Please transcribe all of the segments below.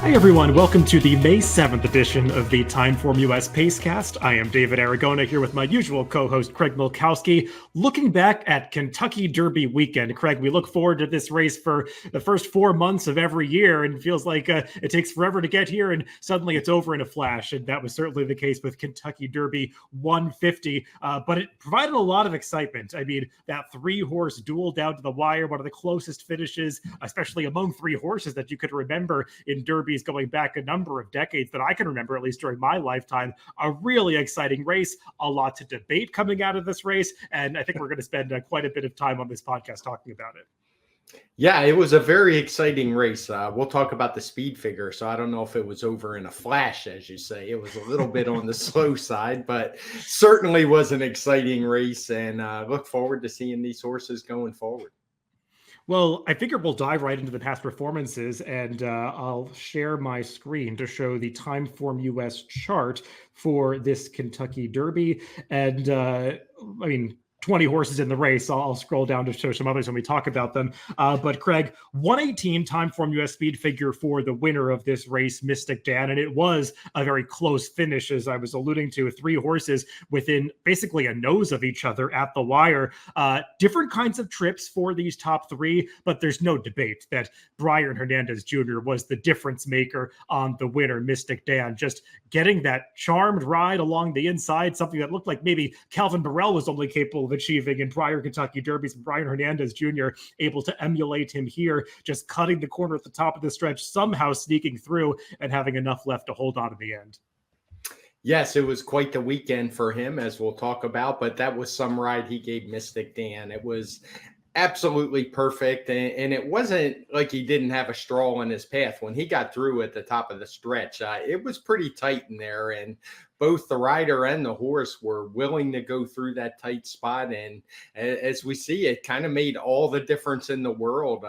Hey everyone, welcome to the May 7th edition of the TimeformUS Pacecast. I am David Aragona here with my usual co-host Craig Milkowski. Looking back at Kentucky Derby weekend, Craig, we look forward to this race for the first 4 months of every year, and it feels like it takes forever to get here, and suddenly it's over in a flash. And that was certainly the case with Kentucky Derby 150, but it provided a lot of excitement. I mean, that 3-horse duel down to the wire, one of the closest finishes, especially among 3 horses that you could remember in Derby going back a number of decades that I can remember, at least during my lifetime. A really exciting race, a lot to debate coming out of this race, and I think we're going to spend quite a bit of time on this podcast talking about it. Yeah, it was a very exciting race. We'll talk about the speed figure, so I don't know if it was over in a flash, as you say. It was a little bit on the slow side, but certainly was an exciting race, and look forward to seeing these horses going forward. Well, I figure we'll dive right into the past performances, and I'll share my screen to show the TimeformUS chart for this Kentucky Derby. And I mean, 20 horses in the race. I'll scroll down to show some others when we talk about them. But Craig, 118 TimeformUS speed figure for the winner of this race, Mystik Dan. And it was a very close finish, as I was alluding to, 3 horses within basically a nose of each other at the wire. Different kinds of trips for these top 3, but there's no debate that Brian Hernandez Jr. was the difference maker on the winner, Mystik Dan. Just getting that charmed ride along the inside, something that looked like maybe Calvin Burrell was only capable of achieving in prior Kentucky Derbies. Brian Hernandez Jr. able to emulate him here, just cutting the corner at the top of the stretch, somehow sneaking through and having enough left to hold on in the end. Yes, it was quite the weekend for him, as we'll talk about, but that was some ride he gave Mystik Dan. It was absolutely perfect, and it wasn't like he didn't have a straw in his path. When he got through at the top of the stretch, it was pretty tight in there, and both the rider and the horse were willing to go through that tight spot. And as we see, it kind of made all the difference in the world.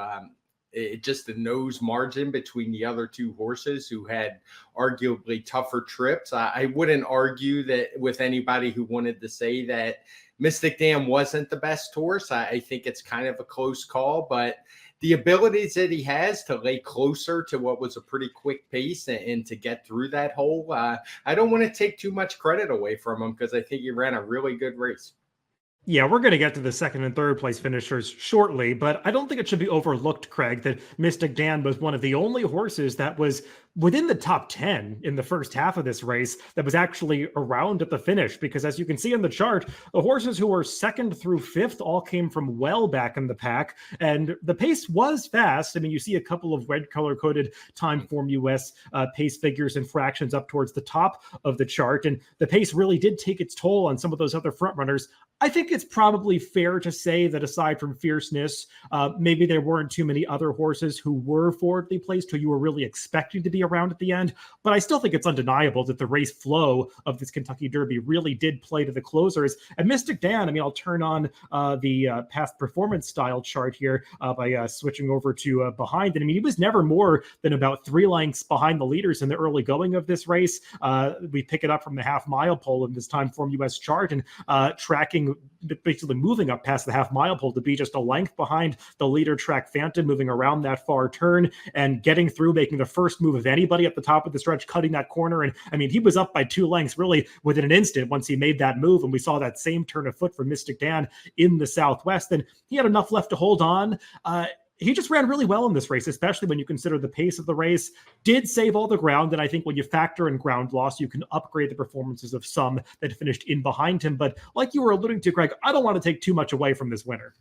Just the nose margin between the other 2 horses who had arguably tougher trips. I wouldn't argue that with anybody who wanted to say that Mystik Dan wasn't the best horse. I think it's kind of a close call, but the abilities that he has to lay closer to what was a pretty quick pace and to get through that hole, I don't want to take too much credit away from him because I think he ran a really good race. Yeah, we're going to get to the 2nd and 3rd place finishers shortly, but I don't think it should be overlooked, Craig, that Mystik Dan was one of the only horses that was within the top 10 in the first half of this race that was actually around at the finish, because as you can see in the chart, the horses who were 2nd through 5th all came from well back in the pack, and the pace was fast. I mean, you see a couple of red color-coded TimeformUS pace figures and fractions up towards the top of the chart, and the pace really did take its toll on some of those other front runners. I think it's probably fair to say that aside from fierceness, maybe there weren't too many other horses who were forwardly placed who you were really expecting to be around at the end. But I still think it's undeniable that the race flow of this Kentucky Derby really did play to the closers. And Mystik Dan, I mean, I'll turn on the past performance style chart here by switching over to behind. And I mean, he was never more than about 3 lengths behind the leaders in the early going of this race. We pick it up from the half-mile pole in this TimeformUS chart, and tracking, basically moving up past the half-mile pole to be just a length behind the leader, Track Phantom, moving around that far turn and getting through, making the first move of anybody at the top of the stretch, cutting that corner. And I mean, he was up by 2 lengths really within an instant once he made that move, and we saw that same turn of foot from Mystik Dan in the Southwest, and he had enough left to hold on. He just ran really well in this race, especially when you consider the pace of the race. Did save all the ground, and I think when you factor in ground loss, you can upgrade the performances of some that finished in behind him. But like you were alluding to, Greg, I don't want to take too much away from this winner.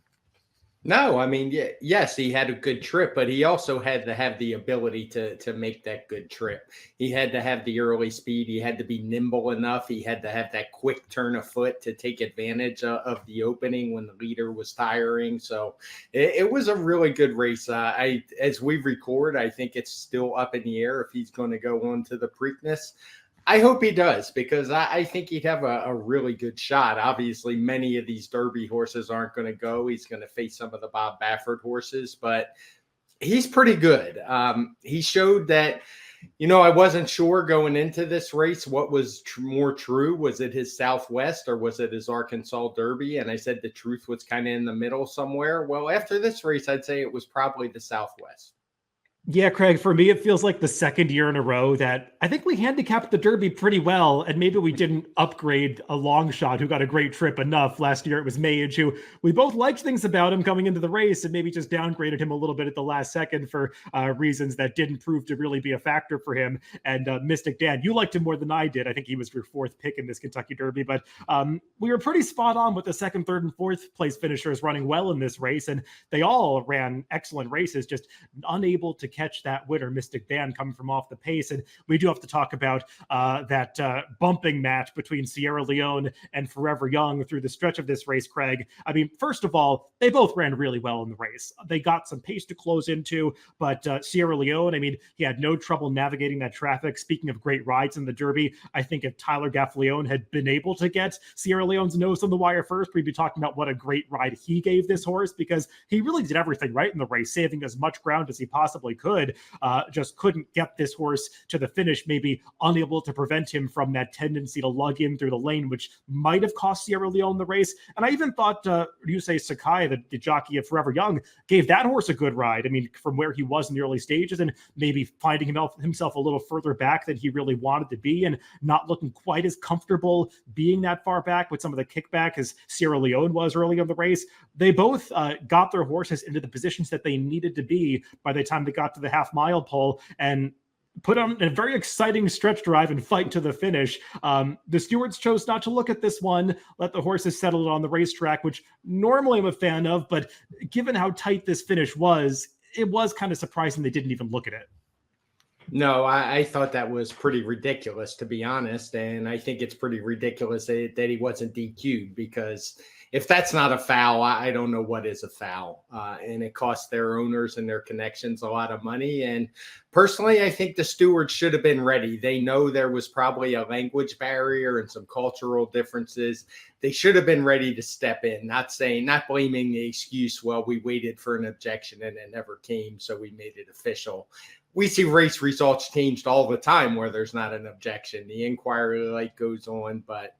No, I mean, yes, he had a good trip, but he also had to have the ability to make that good trip. He had to have the early speed. He had to be nimble enough. He had to have that quick turn of foot to take advantage of the opening when the leader was tiring. So it was a really good race. As we record, I think it's still up in the air if he's going to go on to the Preakness. I hope he does, because I think he'd have a really good shot. Obviously, many of these Derby horses aren't going to go. He's going to face some of the Bob Baffert horses, but he's pretty good. He showed that, I wasn't sure going into this race what was more true. Was it his Southwest or was it his Arkansas Derby? And I said the truth was kind of in the middle somewhere. Well, after this race, I'd say it was probably the Southwest. Yeah, Craig, for me, it feels like the second year in a row that I think we handicapped the Derby pretty well. And maybe we didn't upgrade a long shot who got a great trip enough. Last year, it was Mage, who we both liked things about him coming into the race and maybe just downgraded him a little bit at the last second for reasons that didn't prove to really be a factor for him. And Mystik Dan, you liked him more than I did. I think he was your fourth pick in this Kentucky Derby. But we were pretty spot on with the second, third, and fourth place finishers running well in this race. And they all ran excellent races, just unable to catch that winner, Mystik Dan, coming from off the pace. And we do have to talk about that bumping match between Sierra Leone and Forever Young through the stretch of this race, Craig. I mean, first of all, they both ran really well in the race. They got some pace to close into, but Sierra Leone, I mean, he had no trouble navigating that traffic. Speaking of great rides in the Derby, I think if Tyler Gaffalione had been able to get Sierra Leone's nose on the wire first, we'd be talking about what a great ride he gave this horse, because he really did everything right in the race, saving as much ground as he possibly could. Just couldn't get this horse to the finish, maybe unable to prevent him from that tendency to lug in through the lane, which might have cost Sierra Leone the race. And I even thought Ryusei Sakai, the jockey of Forever Young, gave that horse a good ride. I mean, from where he was in the early stages and maybe finding himself a little further back than he really wanted to be and not looking quite as comfortable being that far back with some of the kickback as Sierra Leone was early in the race. They both got their horses into the positions that they needed to be by the time they got to the half-mile pole and put on a very exciting stretch drive and fight to the finish. The stewards chose not to look at this one, let the horses settle it on the racetrack, which normally I'm a fan of, but given how tight this finish was, it was kind of surprising they didn't even look at it. No, I thought that was pretty ridiculous, to be honest. And I think it's pretty ridiculous that he wasn't DQ'd, because if that's not a foul, I don't know what is a foul. And it costs their owners and their connections a lot of money. And personally, I think the stewards should have been ready. They know there was probably a language barrier and some cultural differences. They should have been ready to step in, not blaming the excuse, well, we waited for an objection and it never came, so we made it official. We see race results changed all the time where there's not an objection. The inquiry light goes on, but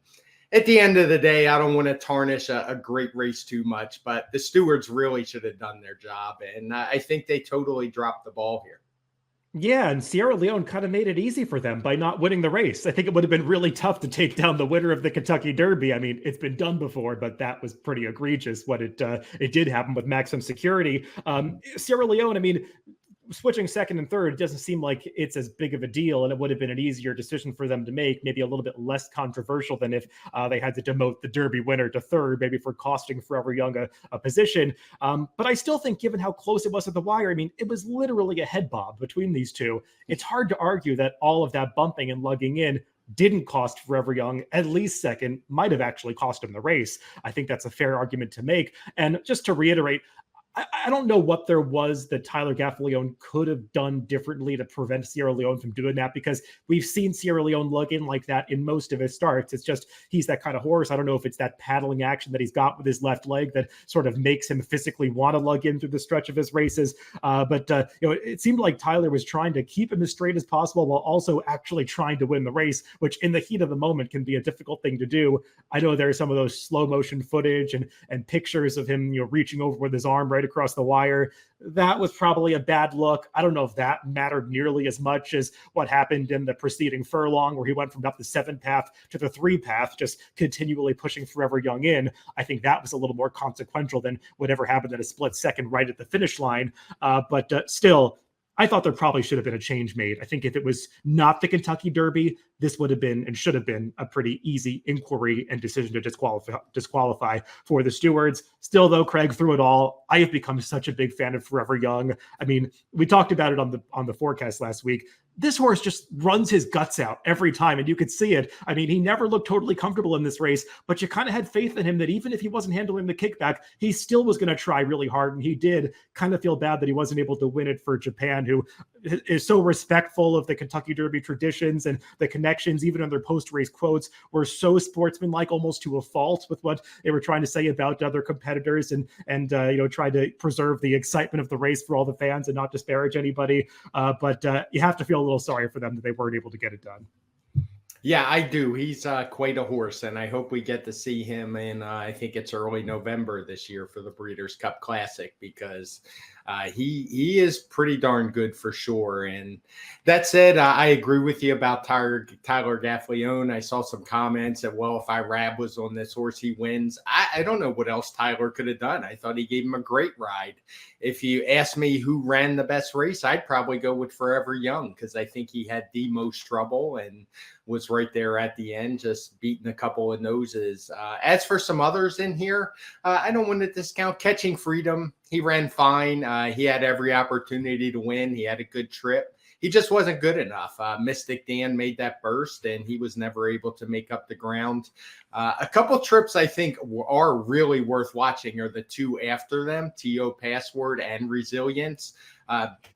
at the end of the day, I don't want to tarnish a great race too much, but the stewards really should have done their job. And I think they totally dropped the ball here. Yeah, and Sierra Leone kind of made it easy for them by not winning the race. I think it would have been really tough to take down the winner of the Kentucky Derby. I mean, it's been done before, but that was pretty egregious what it did happen with Maximum Security. Sierra Leone, I mean, switching second and third, it doesn't seem like it's as big of a deal, and it would have been an easier decision for them to make, maybe a little bit less controversial than if they had to demote the Derby winner to third, maybe for costing Forever Young a position. But I still think, given how close it was at the wire, I mean, it was literally a head bob between these two. It's hard to argue that all of that bumping and lugging in didn't cost Forever Young at least second, might have actually cost him the race. I think that's a fair argument to make. And just to reiterate, I don't know what there was that Tyler Gaffalione could have done differently to prevent Sierra Leone from doing that, because we've seen Sierra Leone lug in like that in most of his starts. It's just, he's that kind of horse. I don't know if it's that paddling action that he's got with his left leg that sort of makes him physically want to lug in through the stretch of his races. But it seemed like Tyler was trying to keep him as straight as possible while also actually trying to win the race, which in the heat of the moment can be a difficult thing to do. I know there's some of those slow motion footage and pictures of him, reaching over with his arm right across the wire. That was probably a bad look. I don't know if that mattered nearly as much as what happened in the preceding furlong, where he went from up the 7 path to the 3 path, just continually pushing Forever Young in. I think that was a little more consequential than whatever happened at a split second right at the finish line. But still, I thought there probably should have been a change made. I think if it was not the Kentucky Derby, this would have been and should have been a pretty easy inquiry and decision to disqualify for the stewards. Still, though, Craig, through it all, I have become such a big fan of Forever Young. I mean, we talked about it on the forecast last week. This horse just runs his guts out every time, and you could see it. I mean, he never looked totally comfortable in this race, but you kind of had faith in him that even if he wasn't handling the kickback, he still was going to try really hard, and he did. Kind of feel bad that he wasn't able to win it for Japan, who is so respectful of the Kentucky Derby traditions, and the connections, even in their post-race quotes, were so sportsmanlike almost to a fault with what they were trying to say about other competitors, and try to preserve the excitement of the race for all the fans and not disparage anybody. But you have to feel a little sorry for them that they weren't able to get it done. Yeah, I do. He's quite a horse, and I hope we get to see him in, I think it's early November this year for the Breeders' Cup Classic, because He is pretty darn good for sure. And that said, I agree with you about Tyler Gaffalione. I saw some comments that, well, if Irab was on this horse, he wins. I don't know what else Tyler could have done. I thought he gave him a great ride. If you ask me who ran the best race, I'd probably go with Forever Young, because I think he had the most trouble and was right there at the end, just beating a couple of noses. As for some others in here, I don't want to discount Catching Freedom. He ran fine. He had every opportunity to win. He had a good trip. He just wasn't good enough. Mystik Dan made that burst, and he was never able to make up the ground. A couple trips I think are really worth watching are the two after them, TO Password and Resilience.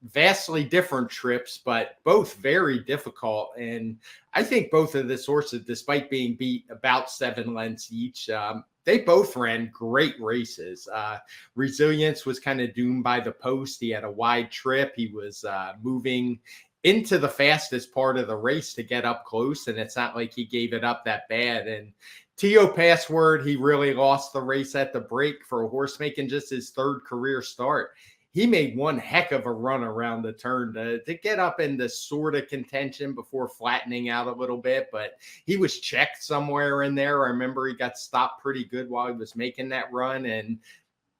Vastly different trips, but both very difficult. And I think both of the horses, despite being beat about 7 lengths each, they both ran great races. Resilience was kind of doomed by the post. He had a wide trip. He was moving into the fastest part of the race to get up close, and it's not like he gave it up that bad. And TO Password, he really lost the race at the break for a horse making just his 3rd career start. He made one heck of a run around the turn to get up into sort of contention before flattening out a little bit, but he was checked somewhere in there. I remember he got stopped pretty good while he was making that run, and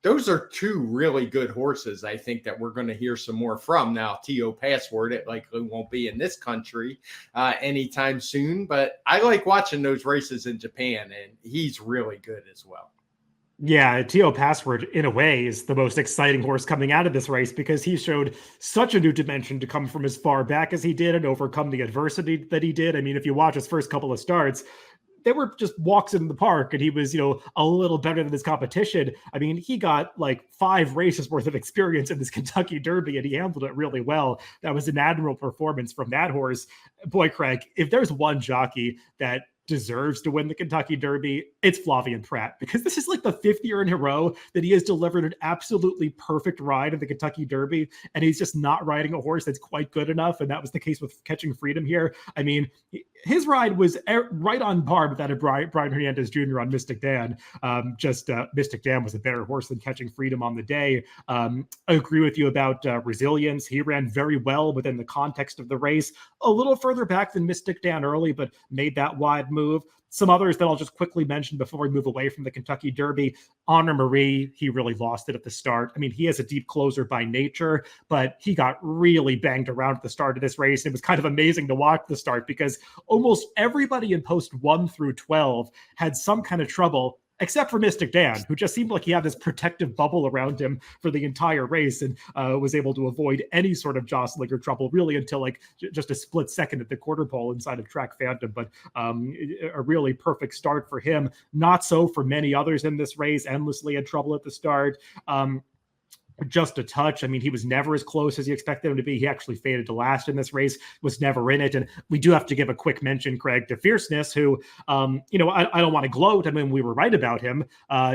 those are two really good horses, I think, that we're going to hear some more from. Now, TO Password, it likely won't be in this country anytime soon, but I like watching those races in Japan, and he's really good as well. Yeah, TO Password, in a way, is the most exciting horse coming out of this race, because he showed such a new dimension to come from as far back as he did and overcome the adversity that he did. I mean, if you watch his first couple of starts, they were just walks in the park, and he was, a little better than his competition. I mean, he got like 5 races worth of experience in this Kentucky Derby, and he handled it really well. That was an admirable performance from that horse. Boy, Craig, if there's one jockey that deserves to win the Kentucky Derby, it's Flavien Prat, because this is like the 5th year in a row that he has delivered an absolutely perfect ride in the Kentucky Derby, and he's just not riding a horse that's quite good enough. And that was the case with Catching Freedom here. I mean, his ride was right on par with that of Brian Hernandez Jr. on Mystik Dan. Mystik Dan was a better horse than Catching Freedom on the day. I agree with you about Resilience. He ran very well within the context of the race, a little further back than Mystik Dan early, but made that wide move. Some others that I'll just quickly mention before we move away from the Kentucky Derby. Honor Marie, he really lost it at the start. I mean, he is a deep closer by nature, but he got really banged around at the start of this race. It was kind of amazing to watch the start, because almost everybody in post 1 through 12 had some kind of trouble, except for Mystik Dan, who just seemed like he had this protective bubble around him for the entire race, and was able to avoid any sort of jostling or trouble really until like just a split second at the quarter pole inside of Track Phantom. But a really perfect start for him. Not so for many others in this race. Endlessly had trouble at the start. Just a touch. I mean, he was never as close as you expected him to be. He actually faded to last in this race, was never in it. And we do have to give a quick mention, Craig, to Fierceness, who, I don't want to gloat. I mean, we were right about him.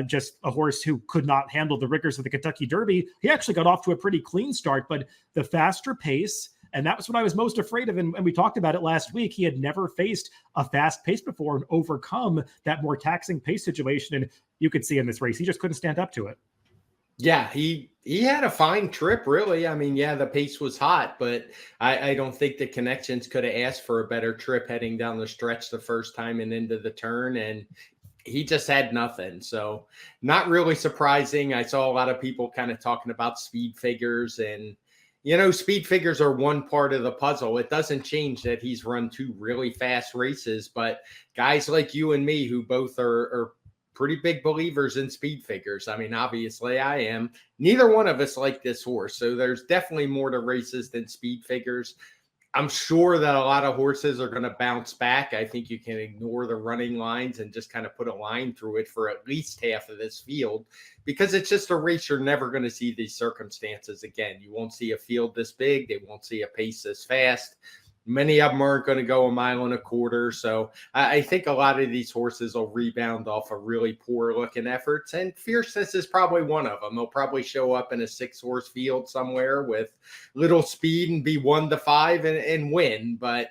Just a horse who could not handle the rigors of the Kentucky Derby. He actually got off to a pretty clean start, but the faster pace, and that was what I was most afraid of. And we talked about it last week. He had never faced a fast pace before and overcome that more taxing pace situation. And you could see in this race, he just couldn't stand up to it. Yeah, he had a fine trip, really. I mean, yeah, the pace was hot, but I don't think the Connections could have asked for a better trip heading down the stretch the first time and into the turn. And he just had nothing. So not really surprising. I saw a lot of people kind of talking about speed figures, and speed figures are one part of the puzzle. It doesn't change that he's run 2 really fast races, but guys like you and me, who both are pretty big believers in speed figures. I mean, obviously I am. Neither one of us like this horse. So there's definitely more to races than speed figures. I'm sure that a lot of horses are going to bounce back. I think you can ignore the running lines and just kind of put a line through it for at least half of this field, because it's just a race you're never going to see these circumstances again. You won't see a field this big. They won't see a pace this fast. Many of them aren't going to go 1.25 miles. So I think a lot of these horses will rebound off of really poor looking efforts. And Fierceness is probably one of them. He'll probably show up in a 6-horse field somewhere with little speed and be 1-5 and win. But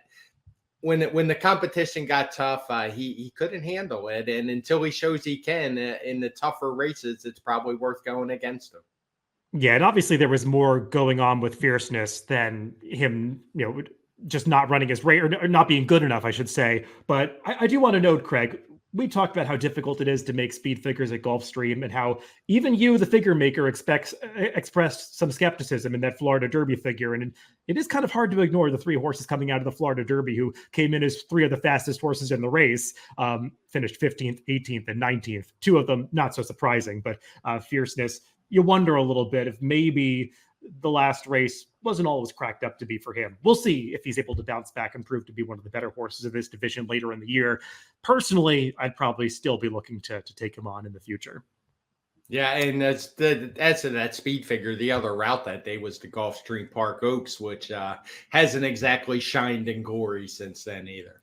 when the competition got tough, he couldn't handle it. And until he shows he can in the tougher races, it's probably worth going against him. Yeah, and obviously there was more going on with Fierceness than him, just not running his rate or not being good enough, I should say. But I do want to note, Craig, we talked about how difficult it is to make speed figures at Gulfstream and how even you, the figure maker, expressed some skepticism in that Florida Derby figure. And it is kind of hard to ignore the three horses coming out of the Florida Derby who came in as three of the fastest horses in the race, finished 15th, 18th, and 19th. Two of them not so surprising, but Fierceness, you wonder a little bit if maybe the last race wasn't always cracked up to be for him. We'll see if he's able to bounce back and prove to be one of the better horses of this division later in the year. Personally, I'd probably still be looking to take him on in the future. Yeah, and that's that speed figure. The other route that day was the Gulfstream Park Oaks, which hasn't exactly shined in glory since then either.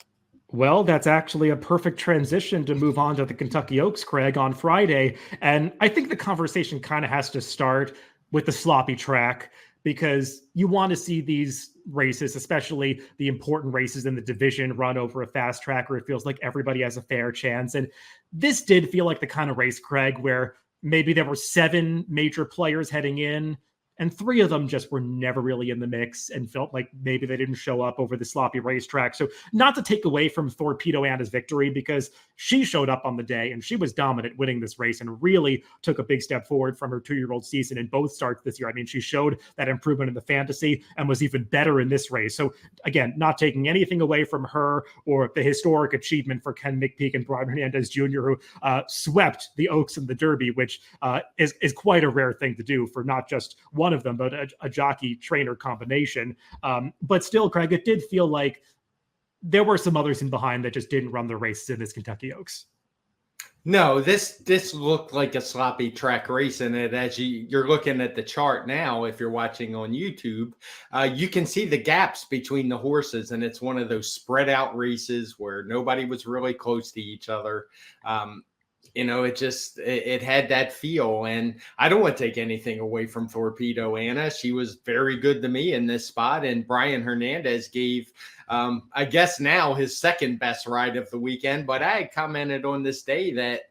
Well, that's actually a perfect transition to move on to the Kentucky Oaks, Craig, on Friday. And I think the conversation kind of has to start with the sloppy track because you want to see these races, especially the important races in the division, run over a fast track where it feels like everybody has a fair chance. And this did feel like the kind of race, Craig, where maybe there were 7 major players heading in, and 3 of them just were never really in the mix and felt like maybe they didn't show up over the sloppy racetrack. So not to take away from Torpedo Anna's victory, because she showed up on the day and she was dominant winning this race and really took a big step forward from her 2-year-old season in both starts this year. I mean, she showed that improvement in the fantasy and was even better in this race. So again, not taking anything away from her or the historic achievement for Ken McPeak and Brian Hernandez Jr., who swept the Oaks in the Derby, which is quite a rare thing to do for not just one of them, but a jockey trainer combination. But still, Craig, it did feel like there were some others in behind that just didn't run their races in this Kentucky Oaks. No, this looked like a sloppy track race, and as you're looking at the chart now, if you're watching on YouTube, you can see the gaps between the horses, and it's one of those spread out races where nobody was really close to each other. It had that feel, and I don't want to take anything away from Torpedo Anna. She was very good to me in this spot, and Brian Hernandez gave, I guess now his second best ride of the weekend. But I had commented on this day that,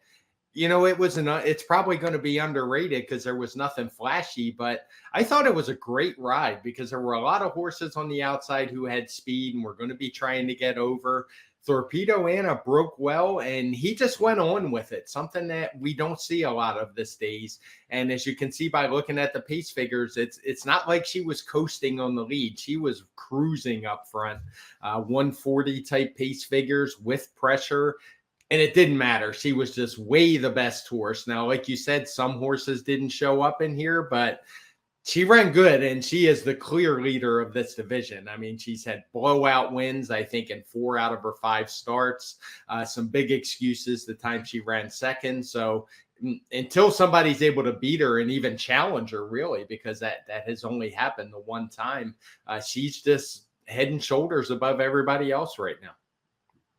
it's probably going to be underrated because there was nothing flashy, but I thought it was a great ride because there were a lot of horses on the outside who had speed and were going to be trying to get over. Torpedo Anna broke well, and he just went on with it, something that we don't see a lot of these days. And as you can see by looking at the pace figures, it's not like she was coasting on the lead. She was cruising up front, 140 type pace figures with pressure. And it didn't matter. She was just way the best horse. Now, like you said, some horses didn't show up in here, but she ran good, and she is the clear leader of this division. I mean, she's had blowout wins, I think, in 4 out of her 5 starts. Some big excuses the time she ran second. So until somebody's able to beat her and even challenge her, really, because that has only happened the one time, she's just head and shoulders above everybody else right now.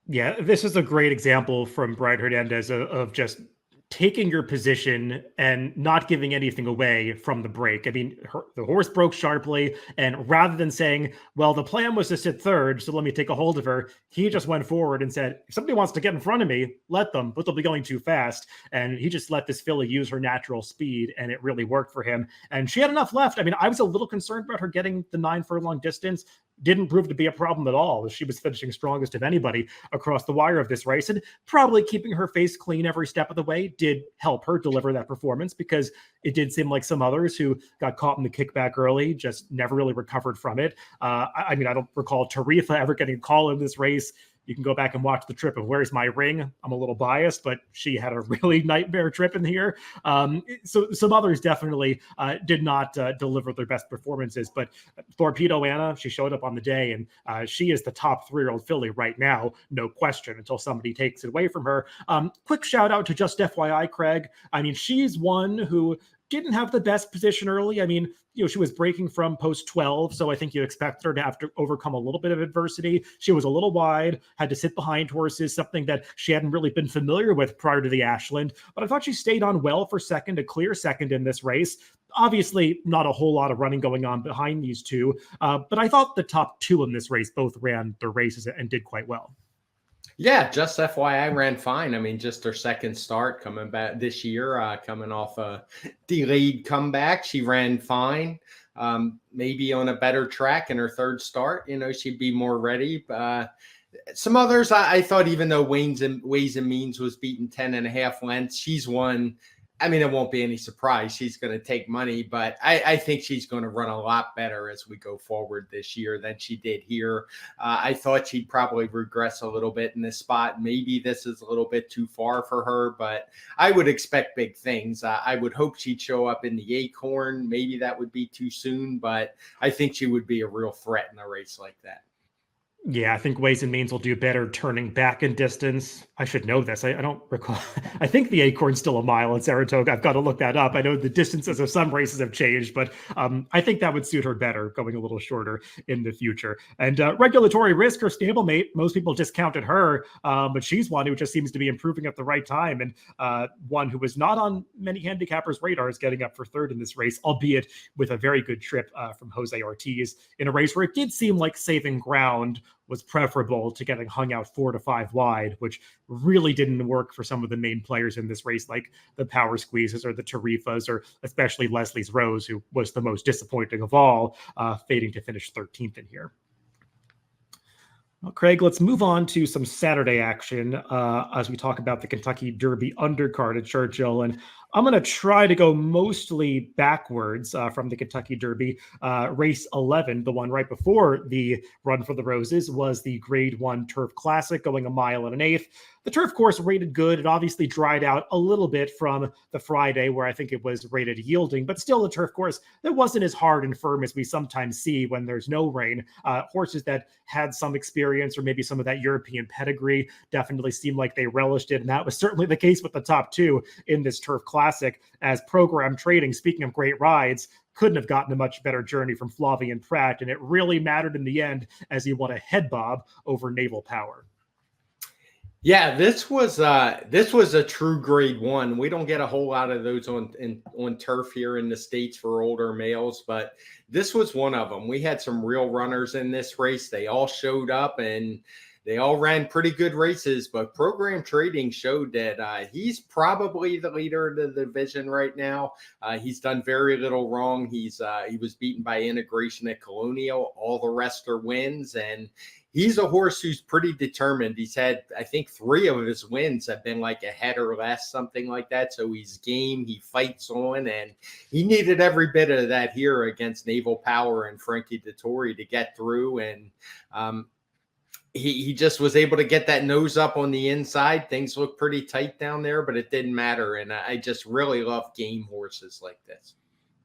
Yeah, this is a great example from Brian Hernandez of just taking your position and not giving anything away from the break. I mean, the horse broke sharply, and rather than saying, well, the plan was to sit third, so let me take a hold of her, he just went forward and said, if somebody wants to get in front of me, let them, but they'll be going too fast. And he just let this filly use her natural speed, and it really worked for him. And she had enough left. I mean, I was a little concerned about her getting the 9 furlong distance. Didn't prove to be a problem at all. She was finishing strongest of anybody across the wire of this race, and probably keeping her face clean every step of the way did help her deliver that performance, because it did seem like some others who got caught in the kickback early just never really recovered from it. I mean, I don't recall Tarifa ever getting a call in this race. You can go back and watch the trip of Where's My Ring. I'm a little biased, but she had a really nightmare trip in here. So some others definitely did not deliver their best performances. But Torpedo Anna, she showed up on the day, and she is the top 3-year-old filly right now, no question, until somebody takes it away from her. Quick shout out to Just FYI, Craig. I mean, she's one who didn't have the best position early. I mean, she was breaking from post 12, so I think you expect her to have to overcome a little bit of adversity. She was a little wide, had to sit behind horses, something that she hadn't really been familiar with prior to the Ashland. But I thought she stayed on well for second, a clear second in this race. Obviously, not a whole lot of running going on behind these two, but I thought the top 2 in this race both ran their races and did quite well. Yeah, just FYI, ran fine. I mean, just her second start coming back this year, coming off a delayed comeback. She ran fine. Maybe on a better track in her third start, she'd be more ready. Some others, I thought, even though Ways and Means was beaten 10.5 lengths, she's won. I mean, it won't be any surprise. She's going to take money, but I think she's going to run a lot better as we go forward this year than she did here. I thought she'd probably regress a little bit in this spot. Maybe this is a little bit too far for her, but I would expect big things. I would hope she'd show up in the Acorn. Maybe that would be too soon, but I think she would be a real threat in a race like that. Yeah, I think Ways and Means will do better turning back in distance. I should know this. I don't recall. I think the Acorn's still a mile at Saratoga. I've got to look that up. I know the distances of some races have changed, but I think that would suit her better, going a little shorter in the future. And regulatory risk, her stablemate, most people discounted her, but she's one who just seems to be improving at the right time, and one who was not on many handicappers' radars getting up for third in this race, albeit with a very good trip from Jose Ortiz in a race where it did seem like saving ground was preferable to getting hung out 4 to 5 wide, which really didn't work for some of the main players in this race, like the Power Squeezes or the Tarifas, or especially Leslie's Rose, who was the most disappointing of all, fading to finish 13th in here. Well, Craig, let's move on to some Saturday action as we talk about the Kentucky Derby undercard at Churchill. And I'm going to try to go mostly backwards from the Kentucky Derby. Race 11, the one right before the Run for the Roses, was the Grade 1 Turf Classic, going 1 1/8 miles. The turf course rated good. It obviously dried out a little bit from the Friday, where I think it was rated yielding, but still a turf course that wasn't as hard and firm as we sometimes see when there's no rain. Horses that had some experience or maybe some of that European pedigree definitely seemed like they relished it, and that was certainly the case with the top two in this turf classic, as Program Trading, speaking of great rides, couldn't have gotten a much better journey from Flavian Pratt, and it really mattered in the end as he won a head bob over Naval Power. Yeah, this was a true Grade 1. We don't get a whole lot of those on turf here in the States for older males, but this was one of them. We had some real runners in this race. They all showed up and they all ran pretty good races, but Program Trading showed that he's probably the leader of the division right now. He's done very little wrong. He was beaten by Integration at Colonial. All the rest are wins, and he's a horse who's pretty determined. He's had, I think, 3 of his wins have been like a head or less, something like that. So he's game. He fights on, and he needed every bit of that here against Naval Power and Frankie Dettori to get through. And he just was able to get that nose up on the inside. Things look pretty tight down there, but it didn't matter. And I just really love game horses like this.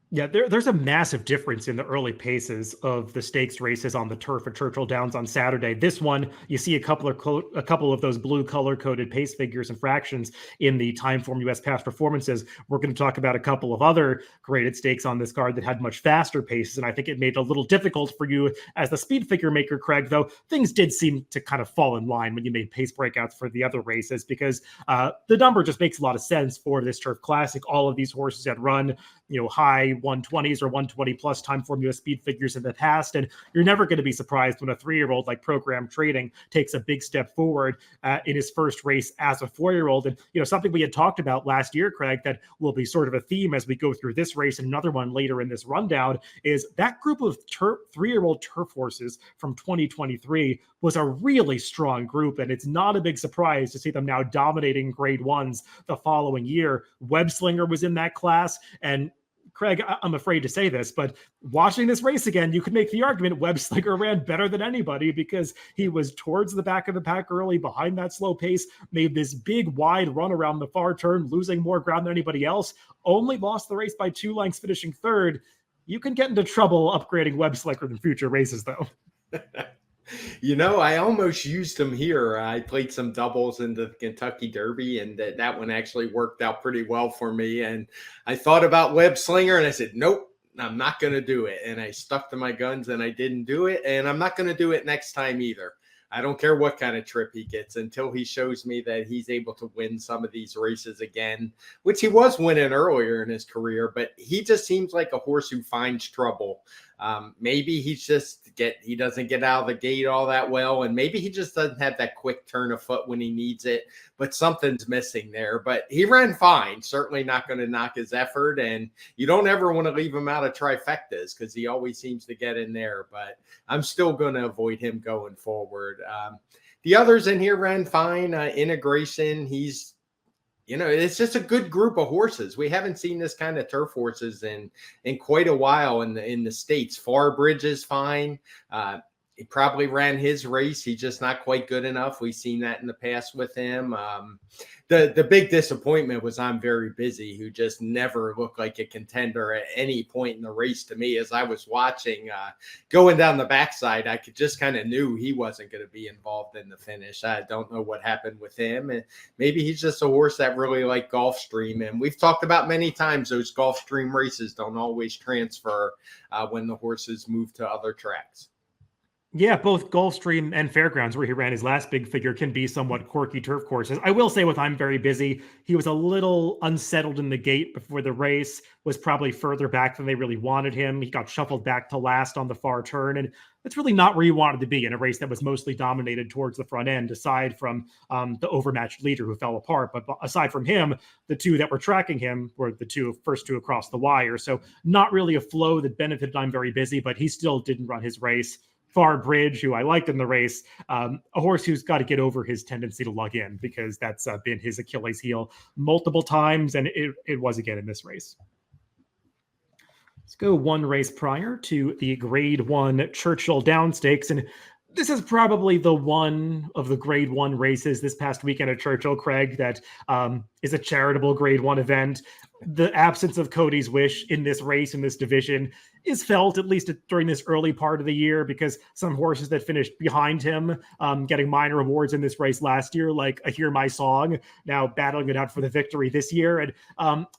Yeah, there's a massive difference in the early paces of the stakes races on the turf at Churchill Downs on Saturday. This one, you see a couple of those blue color-coded pace figures and fractions in the TimeformUS past performances. We're going to talk about a couple of other graded stakes on this card that had much faster paces, and I think it made it a little difficult for you as the speed figure maker, Craig, though things did seem to kind of fall in line when you made pace breakouts for the other races, because the number just makes a lot of sense for this turf classic. All of these horses had run high 120s or 120 plus TimeformUS speed figures in the past. And you're never going to be surprised when a 3-year-old like Program Trading takes a big step forward in his first race as a 4-year-old. And, something we had talked about last year, Craig, that will be sort of a theme as we go through this race and another one later in this rundown, is that group of 3-year-old turf horses from 2023 was a really strong group. And it's not a big surprise to see them now dominating Grade 1s the following year. Webslinger was in that class, and Craig, I'm afraid to say this, but watching this race again, you could make the argument Webslinger ran better than anybody, because he was towards the back of the pack early, behind that slow pace, made this big wide run around the far turn, losing more ground than anybody else, only lost the race by 2 lengths, finishing third. You can get into trouble upgrading Webslinger in future races, though. I almost used him here. I played some doubles in the Kentucky Derby, and that one actually worked out pretty well for me. And I thought about Web Slinger, and I said, nope, I'm not going to do it. And I stuck to my guns, and I didn't do it. And I'm not going to do it next time either. I don't care what kind of trip he gets until he shows me that he's able to win some of these races again, which he was winning earlier in his career. But he just seems like a horse who finds trouble. Maybe he's just he doesn't get out of the gate all that well, and maybe he just doesn't have that quick turn of foot when he needs it, but something's missing there. But he ran fine, certainly not going to knock his effort, and you don't ever want to leave him out of trifectas because he always seems to get in there, but I'm still going to avoid him going forward. The others in here ran fine. Integration, he's, it's just a good group of horses. We haven't seen this kind of turf horses in quite a while in the States. Farbridge is fine. He probably ran his race. He's just not quite good enough. We've seen that in the past with him. The big disappointment was I'm Very Busy, who just never looked like a contender at any point in the race to me. As I was watching going down the backside, I could just kind of knew he wasn't going to be involved in the finish. I don't know what happened with him. And maybe he's just a horse that really liked Gulfstream. And we've talked about many times those Gulfstream races don't always transfer when the horses move to other tracks. Yeah, both Gulfstream and Fairgrounds, where he ran his last big figure, can be somewhat quirky turf courses. I will say with I'm Very Busy, he was a little unsettled in the gate before the race, was probably further back than they really wanted him. He got shuffled back to last on the far turn, and that's really not where you wanted to be in a race that was mostly dominated towards the front end, aside from the overmatched leader who fell apart. But aside from him, the two that were tracking him were the first two across the wire. So not really a flow that benefited I'm Very Busy, but he still didn't run his race. Farbridge, who I liked in the race, a horse who's got to get over his tendency to lug in, because that's been his Achilles heel multiple times, and it was again in this race. Let's go one race prior to the Grade 1 Churchill Downs Stakes, and this is probably the one of the Grade 1 races this past weekend at Churchill, Craig, that is a charitable Grade 1 event. The absence of Cody's Wish in this race, in this division, is felt, at least during this early part of the year, because some horses that finished behind him, getting minor awards in this race last year, like a Hear My Song, now battling it out for the victory this year. And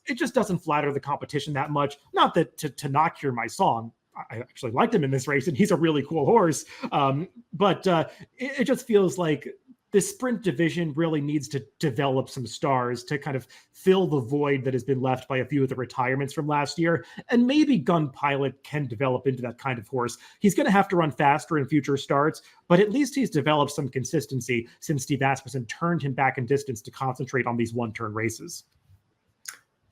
it just doesn't flatter the competition that much. Not that to not Hear My Song, I actually liked him in this race, and he's a really cool horse. But it just feels like this sprint division really needs to develop some stars to kind of fill the void that has been left by a few of the retirements from last year. And maybe Gun Pilot can develop into that kind of horse. He's going to have to run faster in future starts, but at least he's developed some consistency since Steve Asmussen turned him back in distance to concentrate on these one-turn races.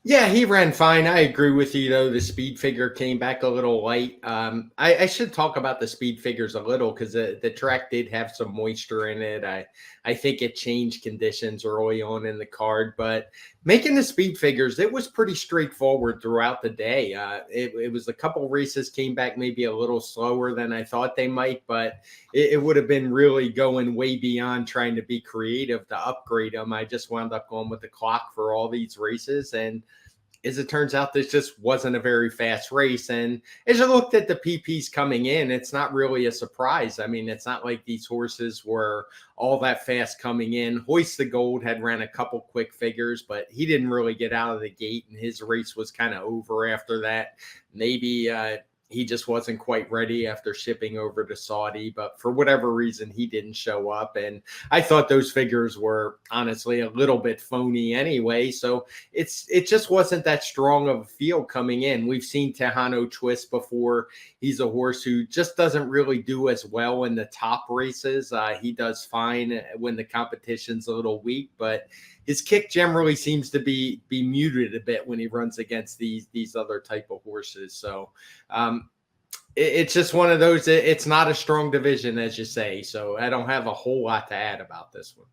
Yeah, he ran fine. I agree with you, though. The speed figure came back a little light. I should talk about the speed figures a little, because the track did have some moisture in it. I think it changed conditions early on in the card, but making the speed figures, it was pretty straightforward throughout the day. It was a couple races came back maybe a little slower than I thought they might, but it would have been really going way beyond trying to be creative to upgrade them. I just wound up going with the clock for all these races, and as it turns out, this just wasn't a very fast race. And as I looked at the PPs coming in, it's not really a surprise. I mean, it's not like these horses were all that fast coming in. Hoist the Gold had ran a couple quick figures, but he didn't really get out of the gate, and his race was kind of over after that. Maybe he just wasn't quite ready after shipping over to Saudi, but for whatever reason, he didn't show up. And I thought those figures were honestly a little bit phony anyway. So it just wasn't that strong of a field coming in. We've seen Tejano Twist before. He's a horse who just doesn't really do as well in the top races. He does fine when the competition's a little weak, but his kick generally seems to be muted a bit when he runs against these other type of horses. So it's just one of those, it's not a strong division, as you say. So I don't have a whole lot to add about this one.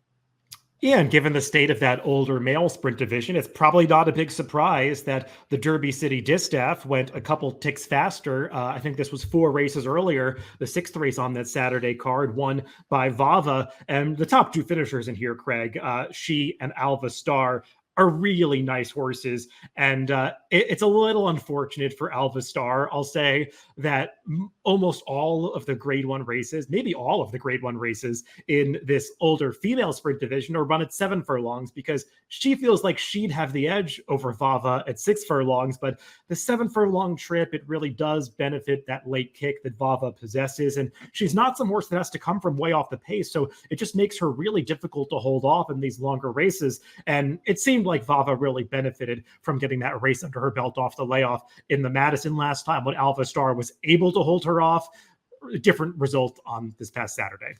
Yeah, and given the state of that older male sprint division, it's probably not a big surprise that the Derby City Distaff went a couple ticks faster. I think this was 4 races earlier, the 6th race on that Saturday card, won by Vava. And the top 2 finishers in here, Craig, she and Alva Star, are really nice horses. And it's a little unfortunate for Alva Star. I'll say that almost all of the Grade 1 races, maybe all of the Grade 1 races in this older female sprint division are run at 7 furlongs, because she feels like she'd have the edge over Vava at 6 furlongs. But the 7 furlong trip, it really does benefit that late kick that Vava possesses. And she's not some horse that has to come from way off the pace. So it just makes her really difficult to hold off in these longer races. And it seemed like Vava really benefited from getting that race under her belt off the layoff in the Madison last time, when Alva Star was able to hold her off. different result on this past Saturday.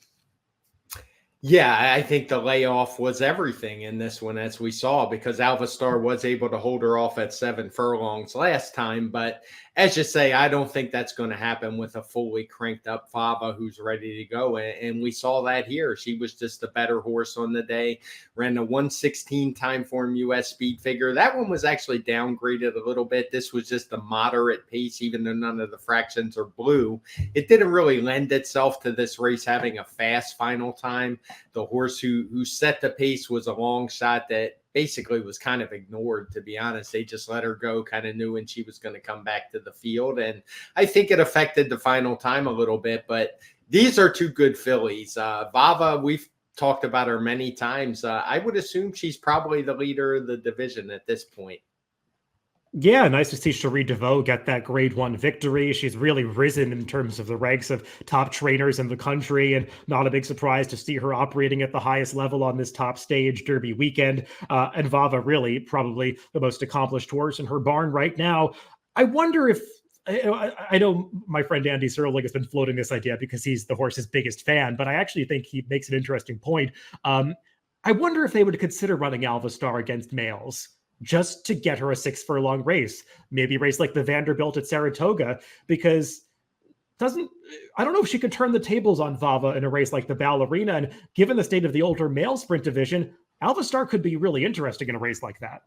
Yeah, I think the layoff was everything in this one, as we saw, because Alvastar was able to hold her off at 7 furlongs last time. But as you say, I don't think that's going to happen with a fully cranked up Fava who's ready to go. And we saw that here. She was just a better horse on the day, ran a 116 TimeformUS speed figure. That one was actually downgraded a little bit. This was just a moderate pace, even though none of the fractions are blue. It didn't really lend itself to this race having a fast final time. The horse who set the pace was a long shot that basically was kind of ignored, to be honest. They just let her go, kind of knew when she was going to come back to the field. And I think it affected the final time a little bit. But these are two good fillies. Vava, we've talked about her many times. I would assume she's probably the leader of the division at this point. Yeah, nice to see Cherie DeVoe get that grade 1 victory. She's really risen in terms of the ranks of top trainers in the country, and not a big surprise to see her operating at the highest level on this top stage Derby weekend. And Vava, really probably the most accomplished horse in her barn right now. I wonder if I know my friend Andy Serling has been floating this idea because he's the horse's biggest fan, but I actually think he makes an interesting point. I wonder if they would consider running Alvastar against males, just to get her a 6 furlong race, maybe a race like the Vanderbilt at Saratoga, because I don't know if she could turn the tables on Vava in a race like the Ballerina. And given the state of the older male sprint division, Alvastar could be really interesting in a race like that.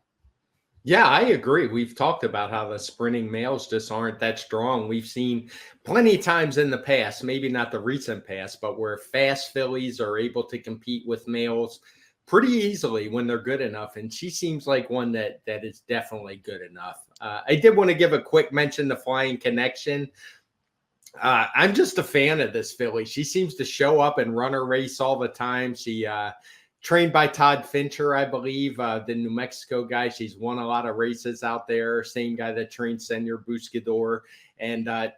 Yeah, I agree. We've talked about how the sprinting males just aren't that strong. We've seen plenty of times in the past, maybe not the recent past, but where fast fillies are able to compete with males pretty easily when they're good enough. And she seems like one that is definitely good enough. I did want to give a quick mention to Flying Connection. I'm just a fan of this filly. She seems to show up and run her race all the time. She trained by Todd Fincher, I believe, the New Mexico guy. She's won a lot of races out there. Same guy that trained Senor Buscador. And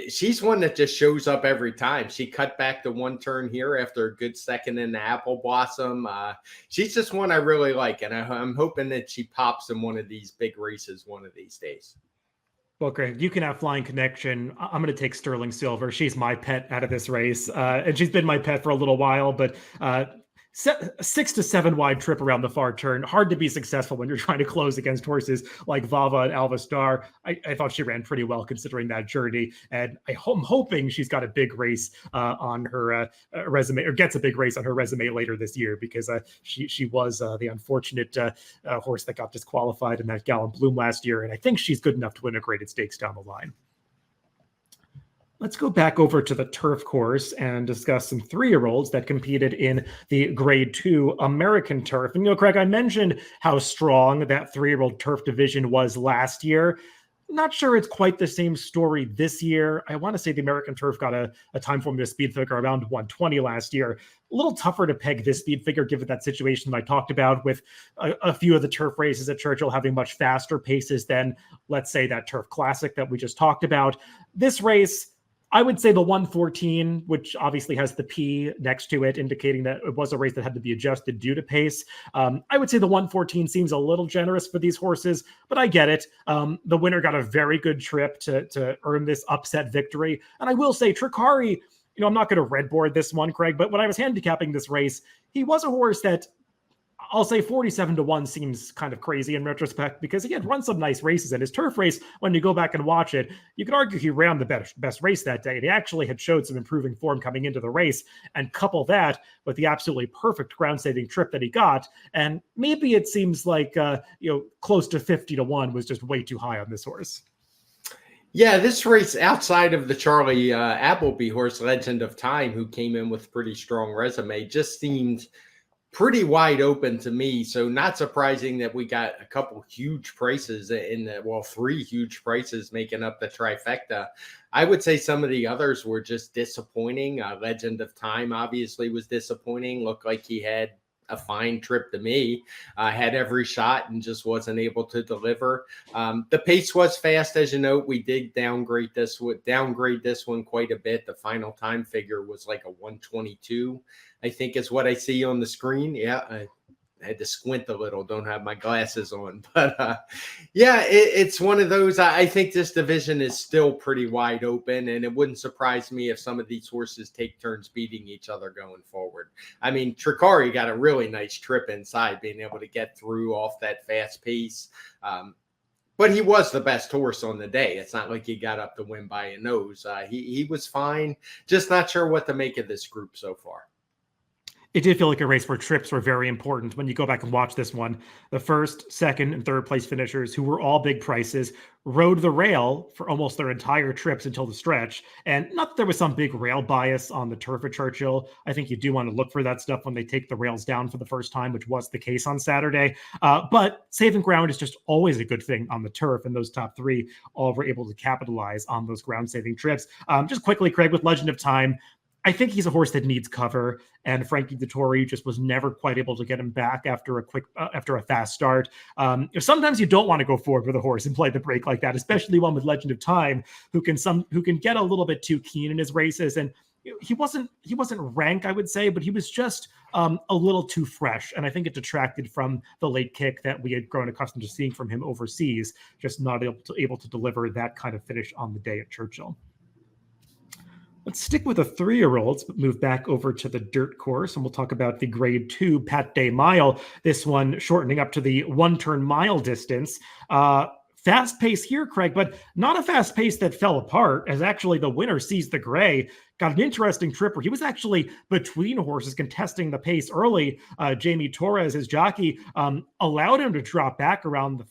she's one that just shows up every time. She cut back the one turn here after a good second in the Apple Blossom. She's just one I really like, and I'm hoping that she pops in one of these big races one of these days. Well, Greg, you can have Flying Connection. I'm going to take Sterling Silver. She's my pet out of this race, and she's been my pet for a little while, but 6 to 7 wide trip around the far turn. Hard to be successful when you're trying to close against horses like Vava and Alvastar. I thought she ran pretty well considering that journey, and I'm hoping she's got a big race on her resume, or gets a big race on her resume later this year, because she was the unfortunate horse that got disqualified in that Gallant Bloom last year, and I think she's good enough to win a graded stakes down the line. Let's go back over to the turf course and discuss some 3-year-olds that competed in the grade 2 American turf. And, Craig, I mentioned how strong that 3-year-old turf division was last year. Not sure it's quite the same story this year. I want to say the American turf got a TimeformUS speed figure around 120 last year. A little tougher to peg this speed figure given that situation that I talked about, with a few of the turf races at Churchill having much faster paces than, let's say, that turf classic that we just talked about. This race, I would say the 114, which obviously has the P next to it, indicating that it was a race that had to be adjusted due to pace. I would say the 114 seems a little generous for these horses, but I get it. The winner got a very good trip to earn this upset victory. And I will say Tricari, I'm not going to red board this one, Craig, but when I was handicapping this race, he was a horse that I'll say 47 to 1 seems kind of crazy in retrospect, because he had run some nice races, and his turf race, when you go back and watch it, you could argue he ran the best race that day. And he actually had showed some improving form coming into the race, and couple that with the absolutely perfect ground saving trip that he got. And maybe it seems like, close to 50 to 1 was just way too high on this horse. Yeah, this race, outside of the Charlie Appleby horse, Legend of Time, who came in with pretty strong resume, just seemed pretty wide open to me. So not surprising that we got a couple huge prices three huge prices making up the trifecta. I would say some of the others were just disappointing. Legend of Time obviously was disappointing. Looked like he had a fine trip to me, had every shot and just wasn't able to deliver. The pace was fast, as you know. We did downgrade this one quite a bit. The final time figure was like a 122, I think is what I see on the screen. Yeah, had to squint a little, don't have my glasses on. But yeah, it's one of those. I think this division is still pretty wide open, and it wouldn't surprise me if some of these horses take turns beating each other going forward. I mean, Tricari got a really nice trip inside, being able to get through off that fast pace. But he was the best horse on the day. It's not like he got up to win by a nose. He was fine. Just not sure what to make of this group so far. It did feel like a race where trips were very important. When you go back and watch this one, the first, second, and third place finishers, who were all big prices, rode the rail for almost their entire trips until the stretch. And not that there was some big rail bias on the turf at Churchill. I think you do want to look for that stuff when they take the rails down for the first time, which was the case on Saturday. But saving ground is just always a good thing on the turf, and those top three all were able to capitalize on those ground-saving trips. Just quickly, Craig, with Legend of Time, I think he's a horse that needs cover, and Frankie Dettori just was never quite able to get him back after a fast start. Sometimes you don't want to go forward with a horse and play the break like that, especially one with Legend of Time who can get a little bit too keen in his races. And he wasn't rank, I would say, but he was just a little too fresh, and I think it detracted from the late kick that we had grown accustomed to seeing from him overseas. Just not able to deliver that kind of finish on the day at Churchill. Let's stick with the 3-year-olds, but move back over to the dirt course, and we'll talk about the Grade 2 Pat Day Mile. This one shortening up to the 1-turn mile distance. Fast pace here, Craig, but not a fast pace that fell apart, as actually the winner, Seize the Gray, got an interesting trip where he was actually between horses contesting the pace early. Jamie Torres, his jockey, allowed him to drop back around the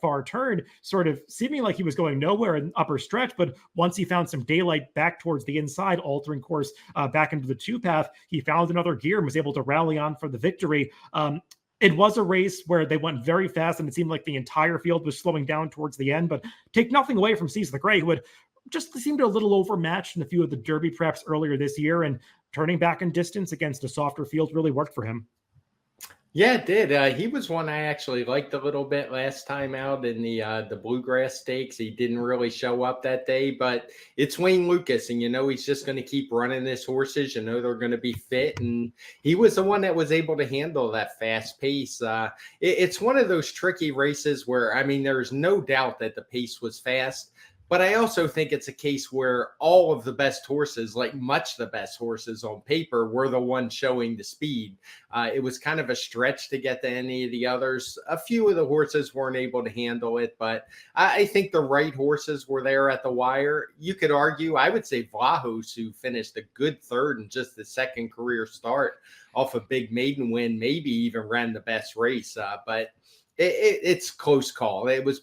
far turn, sort of seeming like he was going nowhere in upper stretch. But once he found some daylight back towards the inside, altering course back into the 2-path, he found another gear and was able to rally on for the victory. It was a race where they went very fast, and it seemed like the entire field was slowing down towards the end. But take nothing away from Seize the Gray, who had just seemed a little overmatched in a few of the Derby preps earlier this year, and turning back in distance against a softer field really worked for him. Yeah, it did. He was one I actually liked a little bit last time out in the Bluegrass Stakes. He didn't really show up that day, but it's Wayne Lucas, and he's just going to keep running his horses. They're going to be fit, and he was the one that was able to handle that fast pace. It's one of those tricky races where, I mean, there's no doubt that the pace was fast. But I also think it's a case where all of the best horses, like much the best horses on paper, were the ones showing the speed. It was kind of a stretch to get to any of the others. A few of the horses weren't able to handle it, but I think the right horses were there at the wire. You could argue, I would say Vlahos, who finished a good third in just the second career start off a big maiden win, maybe even ran the best race. But it's close call. It was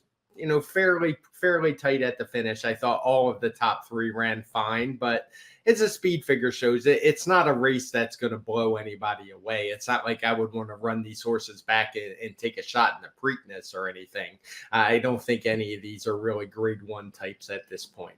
fairly tight at the finish. I thought all of the top three ran fine, but as a speed figure shows, it's not a race that's going to blow anybody away. It's not like I would want to run these horses back and take a shot in the Preakness or anything. I don't think any of these are really Grade 1 types at this point.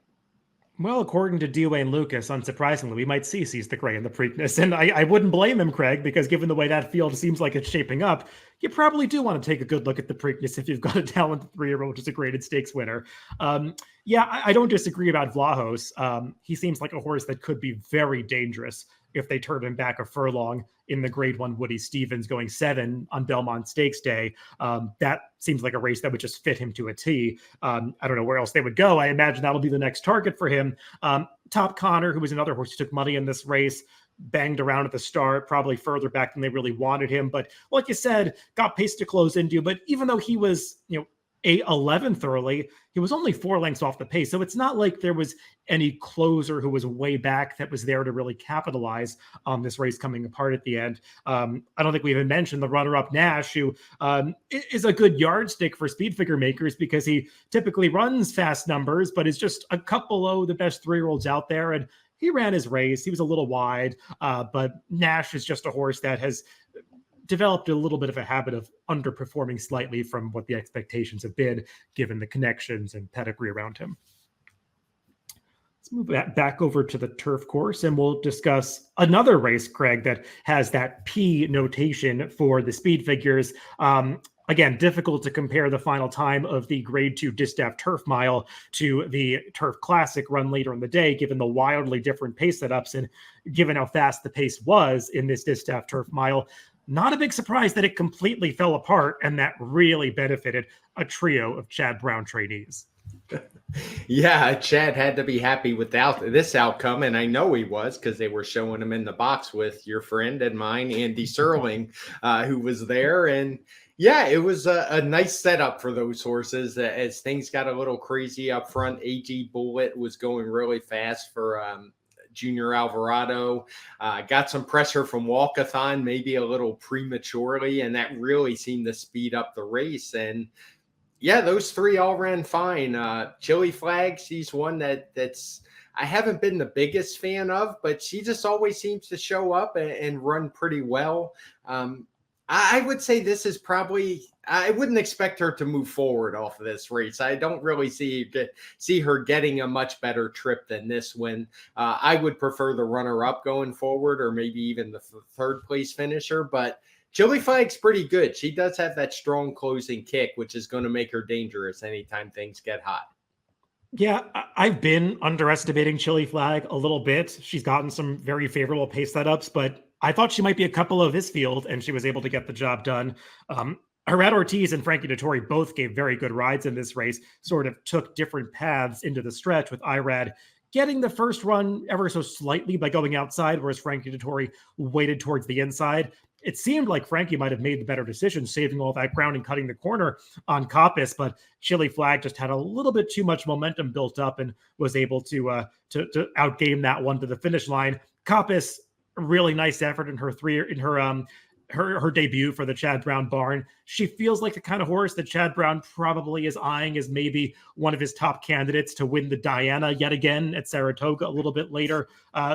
Well, according to Dwayne Lucas, unsurprisingly, we might see Seize the Gray in the Preakness. And I wouldn't blame him, Craig, because given the way that field seems like it's shaping up, you probably do want to take a good look at the Preakness if you've got a talented 3-year-old, which is a graded stakes winner. I don't disagree about Vlahos. He seems like a horse that could be very dangerous if they turn him back a furlong in the Grade 1 Woody Stevens going 7 on Belmont Stakes Day. That seems like a race that would just fit him to a T. I don't know where else they would go. I imagine that'll be the next target for him. Top Connor, who was another horse who took money in this race, banged around at the start, probably further back than they really wanted him. But like you said, got pace to close into. But even though he was, 11th early, he was only 4 lengths off the pace. So it's not like there was any closer who was way back that was there to really capitalize on this race coming apart at the end. I don't think we even mentioned the runner-up Nash, who is a good yardstick for speed figure makers because he typically runs fast numbers, but is just a couple of the best 3-year-olds out there. And he ran his race. He was a little wide, but Nash is just a horse that has developed a little bit of a habit of underperforming slightly from what the expectations have been, given the connections and pedigree around him. Let's move back over to the turf course, and we'll discuss another race, Craig, that has that P notation for the speed figures. Again, difficult to compare the final time of the Grade 2 Distaff Turf Mile to the Turf Classic run later in the day, given the wildly different pace setups and given how fast the pace was in this Distaff Turf Mile. not a big surprise that it completely fell apart, and that really benefited a trio of Chad Brown trainees. Yeah, Chad had to be happy without this outcome, and I know he was because they were showing him in the box with your friend and mine, Andy Serling, who was there. And yeah, it was a nice setup for those horses as things got a little crazy up front. AG Bullet was going really fast for Junior Alvarado. Got some pressure from Walkathon, maybe a little prematurely, and that really seemed to speed up the race. And yeah, those three all ran fine. Chili Flag, she's one that's I haven't been the biggest fan of, but she just always seems to show up and run pretty well. I would say this is probably, I wouldn't expect her to move forward off of this race. I don't really see her getting a much better trip than this one. I would prefer the runner-up going forward, or maybe even the third place finisher, but Chili Flag's pretty good. She does have that strong closing kick, which is going to make her dangerous anytime things get hot. Yeah, I've been underestimating Chili Flag a little bit. She's gotten some very favorable pace setups, but I thought she might be a couple of this field, and she was able to get the job done. Irad Ortiz and Frankie Dettori both gave very good rides in this race, sort of took different paths into the stretch, with Irad getting the first run ever so slightly by going outside, whereas Frankie Dettori waited towards the inside. It seemed like Frankie might have made the better decision, saving all that ground and cutting the corner on Coppice, but Chili Flag just had a little bit too much momentum built up and was able to outgame that one to the finish line. Coppice, really nice effort in her debut for the Chad Brown barn. She feels like the kind of horse that Chad Brown probably is eyeing as maybe one of his top candidates to win the Diana yet again at Saratoga a little bit later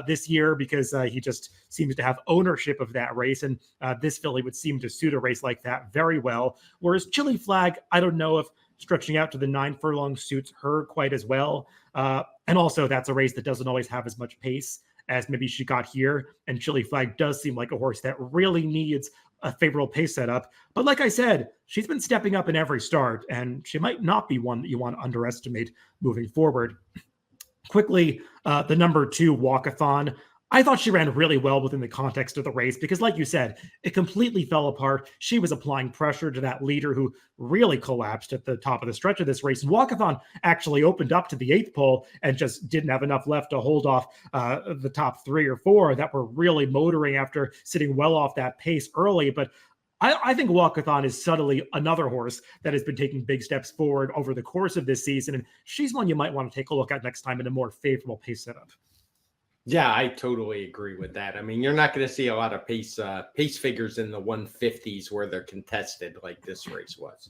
this year, because he just seems to have ownership of that race. And this filly would seem to suit a race like that very well. Whereas Chili Flag, I don't know if stretching out to the 9 furlong suits her quite as well. And also that's a race that doesn't always have as much pace as maybe she got here. And Chili Flag does seem like a horse that really needs a favorable pace setup. But like I said, she's been stepping up in every start, and she might not be one that you want to underestimate moving forward. Quickly, the number 2, Walkathon. I thought she ran really well within the context of the race because, like you said, it completely fell apart. She was applying pressure to that leader who really collapsed at the top of the stretch of this race. And Walkathon actually opened up to the 8th pole and just didn't have enough left to hold off the top 3 or 4 that were really motoring after sitting well off that pace early. But I think Walkathon is subtly another horse that has been taking big steps forward over the course of this season. And she's one you might want to take a look at next time in a more favorable pace setup. Yeah, I totally agree with that. I mean, you're not going to see a lot of pace figures in the 150s where they're contested like this race was.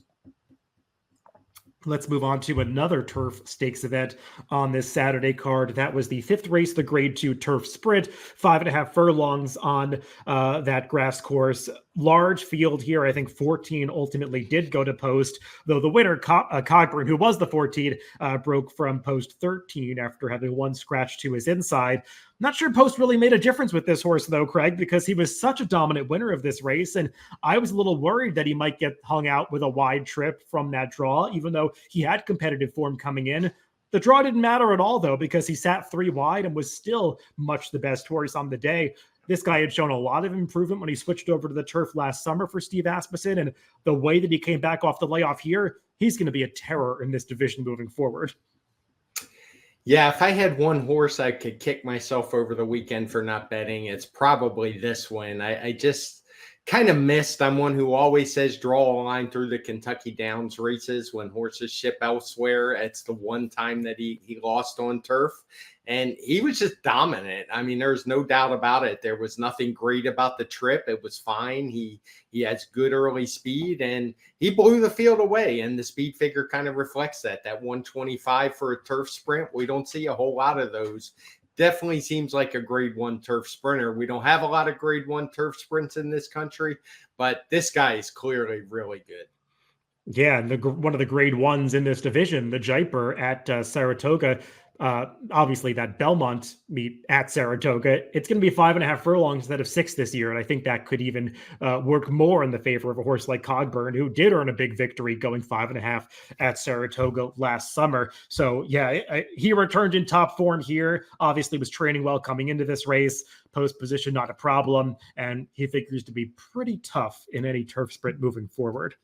Let's move on to another turf stakes event on this Saturday card. That was the 5th race, the Grade 2 Turf Sprint, 5.5 furlongs on that grass course. Large field here. I think 14 ultimately did go to post, though the winner, Cogburn, who was the 14, broke from post 13 after having one scratch to his inside. Not sure post really made a difference with this horse, though, Craig, because he was such a dominant winner of this race, and I was a little worried that he might get hung out with a wide trip from that draw, even though he had competitive form coming in. The draw didn't matter at all, though, because he sat 3 wide and was still much the best horse on the day. This guy had shown a lot of improvement when he switched over to the turf last summer for Steve Asmussen, and the way that he came back off the layoff here, he's going to be a terror in this division moving forward. Yeah, if I had one horse I could kick myself over the weekend for not betting, it's probably this one. I just kind of missed. I'm one who always says draw a line through the Kentucky Downs races when horses ship elsewhere. It's the one time that he lost on turf, and he was just dominant. I mean, there's no doubt about it. There was nothing great about the trip. It was fine. He has good early speed, and he blew the field away, and the speed figure kind of reflects that 125 for a turf sprint. We don't see a whole lot of those. Definitely seems like a grade 1 turf sprinter. We don't have a lot of grade 1 turf sprints in this country, but this guy is clearly really good. Yeah, and one of the grade 1s in this division, the Jaipur at Saratoga, Obviously that Belmont meet at Saratoga, it's going to be 5.5 furlongs instead of 6 this year. And I think that could even work more in the favor of a horse like Cogburn, who did earn a big victory going 5.5 at Saratoga last summer. So yeah, he returned in top form here. Obviously was training well coming into this race. Post position, not a problem. And he figures to be pretty tough in any turf sprint moving forward.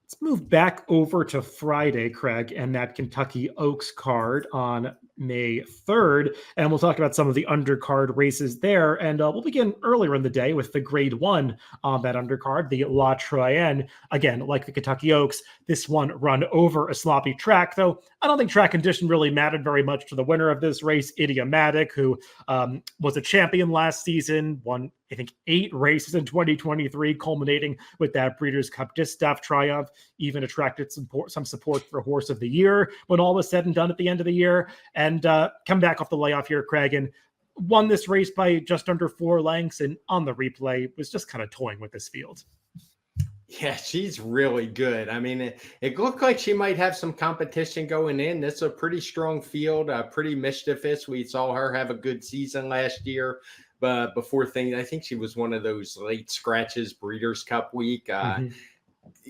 Let's move back over to Friday, Craig, and that Kentucky Oaks card on May 3rd. And we'll talk about some of the undercard races there. And we'll begin earlier in the day with the grade 1 on that undercard, the La Troyenne. Again, like the Kentucky Oaks, this one run over a sloppy track, though I don't think track condition really mattered very much to the winner of this race, Idiomatic, who was a champion last season, won, I think, 8 races in 2023, culminating with that Breeders' Cup Distaff triumph, even attracted some support for Horse of the Year when all was said and done at the end of the year, and come back off the layoff here, Craig, and won this race by just under 4 lengths, and on the replay was just kind of toying with this field. Yeah, she's really good. I mean, it looked like she might have some competition going in. This is a pretty strong field, pretty mischievous. We saw her have a good season last year. But before things, I think she was one of those late scratches Breeders' Cup week.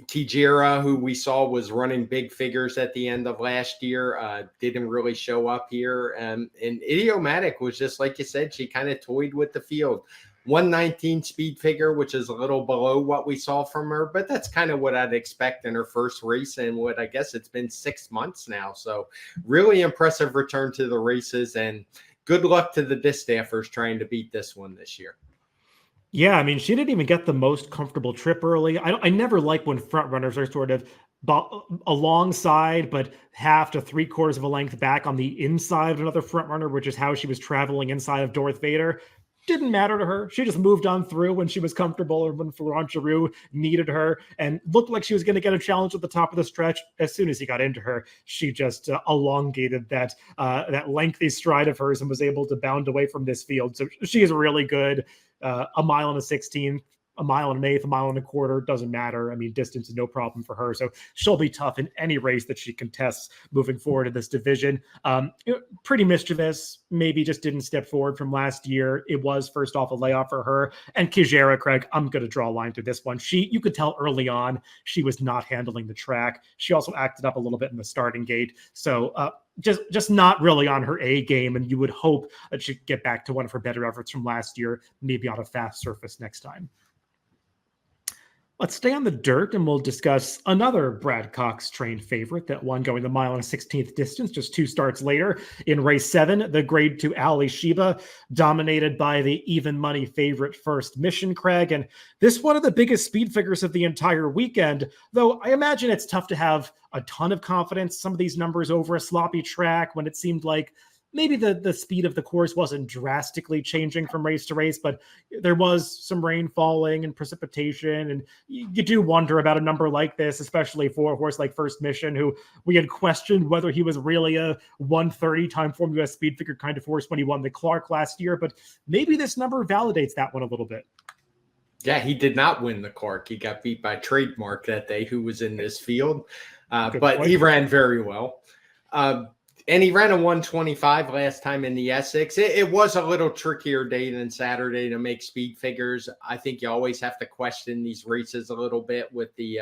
Kijira, who we saw was running big figures at the end of last year, didn't really show up here. And Idiomatic was just, like you said, she kind of toyed with the field. 119 speed figure, which is a little below what we saw from her, but that's kind of what I'd expect in her first race and what I guess it's been 6 months now. So really impressive return to the races, and good luck to the distaffers trying to beat this one this year. Yeah, I mean, she didn't even get the most comfortable trip early. I never like when front runners are sort of alongside, but half to 3/4 of a length back on the inside of another front runner, which is how she was traveling inside of Darth Vader. Didn't matter to her. She just moved on through when she was comfortable or when Florent Giroux needed her, and looked like she was going to get a challenge at the top of the stretch. As soon as he got into her, she just elongated that lengthy stride of hers and was able to bound away from this field. So she is really good. A mile and a 16th, a mile and an eighth, a mile and a quarter, doesn't matter. I mean, distance is no problem for her. So she'll be tough in any race that she contests moving forward in this division. Pretty mischievous, maybe just didn't step forward from last year. It was first off a layoff for her. And Kijera, Craig, I'm going to draw a line through this one. You could tell early on she was not handling the track. She also acted up a little bit in the starting gate. So just not really on her A game, and you would hope that she'd get back to one of her better efforts from last year, maybe on a fast surface next time. Let's stay on the dirt, and we'll discuss another Brad Cox trained favorite that won going the mile and a 16th distance just 2 starts later in race 7, the grade 2 Alley Sheba, dominated by the even money favorite First Mission, Craig. And this one of the biggest speed figures of the entire weekend, though I imagine it's tough to have a ton of confidence some of these numbers over a sloppy track when it seemed like maybe the speed of the course wasn't drastically changing from race to race, but there was some rain falling and precipitation. And you do wonder about a number like this, especially for a horse like First Mission, who we had questioned whether he was really a 130 TimeformUS speed figure kind of horse when he won the Clark last year. But maybe this number validates that one a little bit. Yeah, he did not win the Clark. He got beat by Trademark that day, who was in this field. But he ran very well. And he ran a 125 last time in the Essex. It was a little trickier day than Saturday to make speed figures. I think you always have to question these races a little bit with the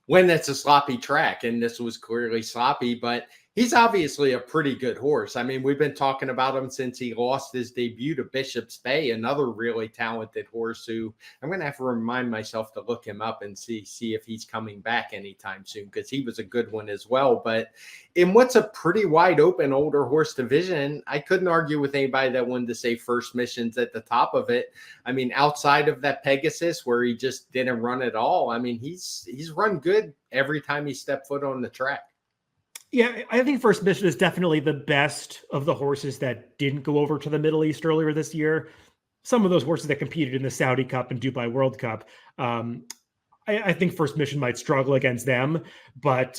when it's a sloppy track, and this was clearly sloppy, but he's obviously a pretty good horse. I mean, we've been talking about him since he lost his debut to Bishop's Bay, another really talented horse who I'm going to have to remind myself to look him up and see if he's coming back anytime soon, because he was a good one as well. But in what's a pretty wide open older horse division, I couldn't argue with anybody that wanted to say First Mission's at the top of it. I mean, outside of that Pegasus where he just didn't run at all, I mean, he's run good every time he stepped foot on the track. Yeah, I think First Mission is definitely the best of the horses that didn't go over to the Middle East earlier this year. Some of those horses that competed in the Saudi Cup and Dubai World Cup, I think First Mission might struggle against them. But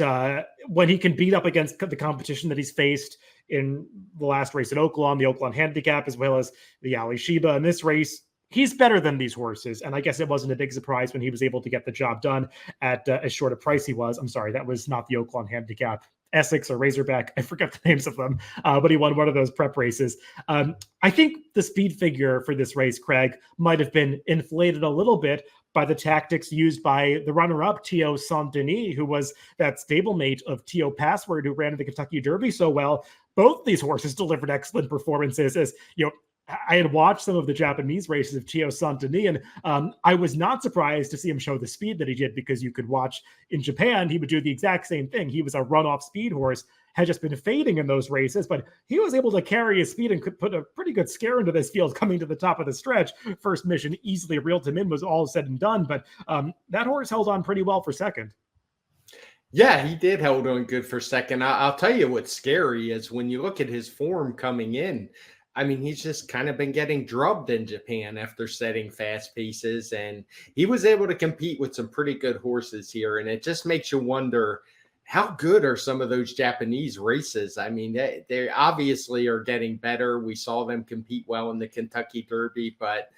when he can beat up against the competition that he's faced in the last race at Oaklawn, the Oaklawn Handicap, as well as the Alley Sheba in this race, he's better than these horses. And I guess it wasn't a big surprise when he was able to get the job done at as short a price he was. I'm sorry, that was not the Oaklawn Handicap Essex or Razorback. I forget the names of them, but he won one of those prep races. I think the speed figure for this race, Craig, might have been inflated a little bit by the tactics used by the runner-up, Tio Saint-Denis, who was that stablemate of Tio Password, who ran in the Kentucky Derby so well. Both these horses delivered excellent performances. As you know, I had watched some of the Japanese races of Tio Saint-Denis, and I was not surprised to see him show the speed that he did, because you could watch in Japan, he would do the exact same thing. He was a runoff speed horse, had just been fading in those races, but he was able to carry his speed and could put a pretty good scare into this field coming to the top of the stretch. First mission easily reeled him in, was all said and done, but that horse held on pretty well for second. Yeah, he did hold on good for second. I'll tell you what's scary is when you look at his form coming in. I mean, he's just kind of been getting drubbed in Japan after setting fast paces, and he was able to compete with some pretty good horses here. And it just makes you wonder, how good are some of those Japanese races? I mean, they obviously are getting better. We saw them compete well in the Kentucky Derby, but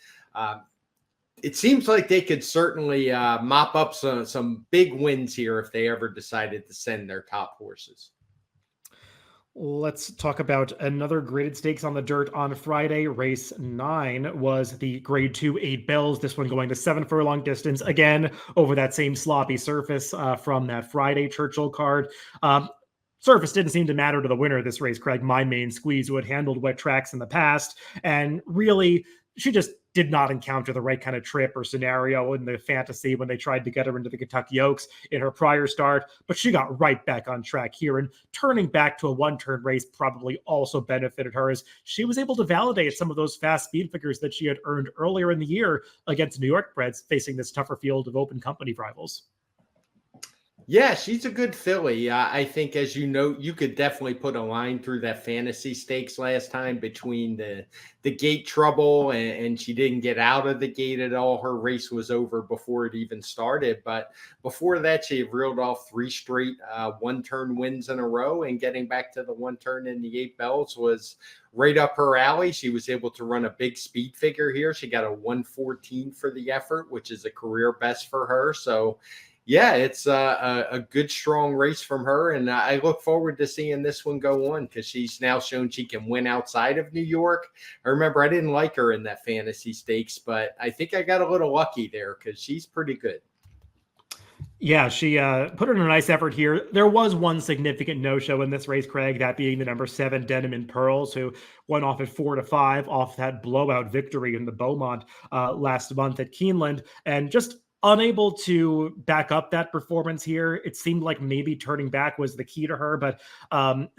it seems like they could certainly mop up some big wins here if they ever decided to send their top horses. Let's talk about another graded stakes on the dirt on Friday. Race 9 was the grade 2 8 bells. This one going to 7 furlong distance, again over that same sloppy surface from that Friday Churchill card. Surface didn't seem to matter to the winner of this race, Craig. My Main Squeeze, who had handled wet tracks in the past, and really she just did not encounter the right kind of trip or scenario in the fantasy when they tried to get her into the Kentucky Oaks in her prior start, but she got right back on track here, and turning back to a one-turn race probably also benefited her, as she was able to validate some of those fast speed figures that she had earned earlier in the year against New York breds facing this tougher field of open company rivals. Yeah, she's a good filly. I think, as you know, you could definitely put a line through that fantasy stakes last time between the gate trouble and she didn't get out of the gate at all. Her race was over before it even started. But before that, she reeled off 3 straight one-turn wins in a row, and getting back to the one turn in the 8 bells was right up her alley. She was able to run a big speed figure here. She got a 114 for the effort, which is a career best for her. So yeah, it's a good, strong race from her. And I look forward to seeing this one go on, because she's now shown she can win outside of New York. I remember I didn't like her in that fantasy stakes, but I think I got a little lucky there, because she's pretty good. Yeah, she put in a nice effort here. There was one significant no-show in this race, Craig, that being the number 7 Denim and Pearls, who went off at 4-5 off that blowout victory in the Belmont last month at Keeneland, and just unable to back up that performance here. It seemed like maybe turning back was the key to her, but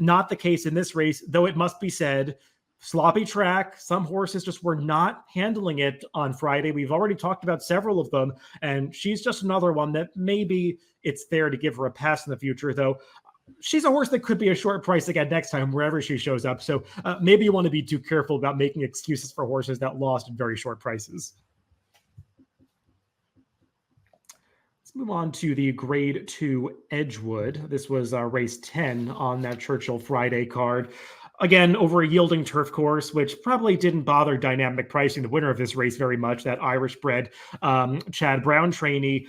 not the case in this race, though it must be said, sloppy track. Some horses just were not handling it on Friday. We've already talked about several of them, and she's just another one that maybe it's fair to give her a pass in the future, though she's a horse that could be a short price again next time, wherever she shows up. So maybe you want to be too careful about making excuses for horses that lost at very short prices. Move on to the grade 2 Edgewood. This was race 10 on that Churchill Friday card. Again, over a yielding turf course, which probably didn't bother dynamic pricing the winner of this race very much, that Irish bred Chad Brown trainee.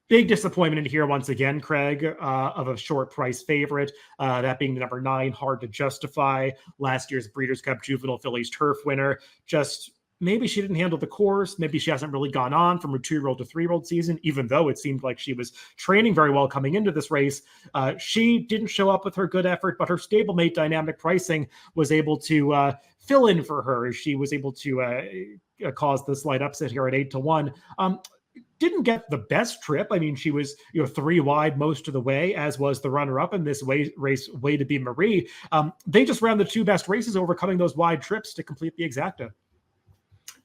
Big disappointment in here once again, Craig, of a short price favorite, that being the number 9, Hard to Justify, last year's Breeders' Cup Juvenile Fillies Turf winner. Just maybe she didn't handle the course. Maybe she hasn't really gone on from her 2-year-old to 3-year-old season, even though it seemed like she was training very well coming into this race. She didn't show up with her good effort, but her stablemate dynamic pricing was able to fill in for her. She was able to cause the slight upset here at 8-1. Didn't get the best trip. I mean, she was 3 wide most of the way, as was the runner-up in this race, Way to Be Marie. They just ran the 2 best races, overcoming those wide trips to complete the exacta.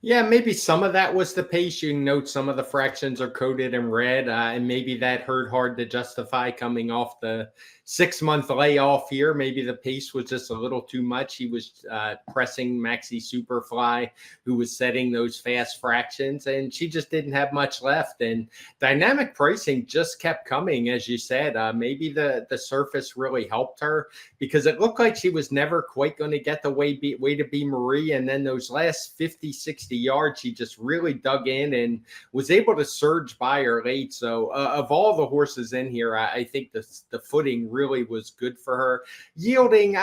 Yeah, maybe some of that was the pace. You note some of the fractions are coded in red, and maybe that hurt Hard to Justify coming off the 6-month layoff here. Maybe the pace was just a little too much. He was pressing Maxi Superfly, who was setting those fast fractions, and she just didn't have much left. And dynamic pricing just kept coming, as you said. Maybe the surface really helped her, because it looked like she was never quite going to get the way to be Marie. And then those last 50, 60 yards, she just really dug in and was able to surge by her late. So of all the horses in here, I think the footing really was good for her. Yielding,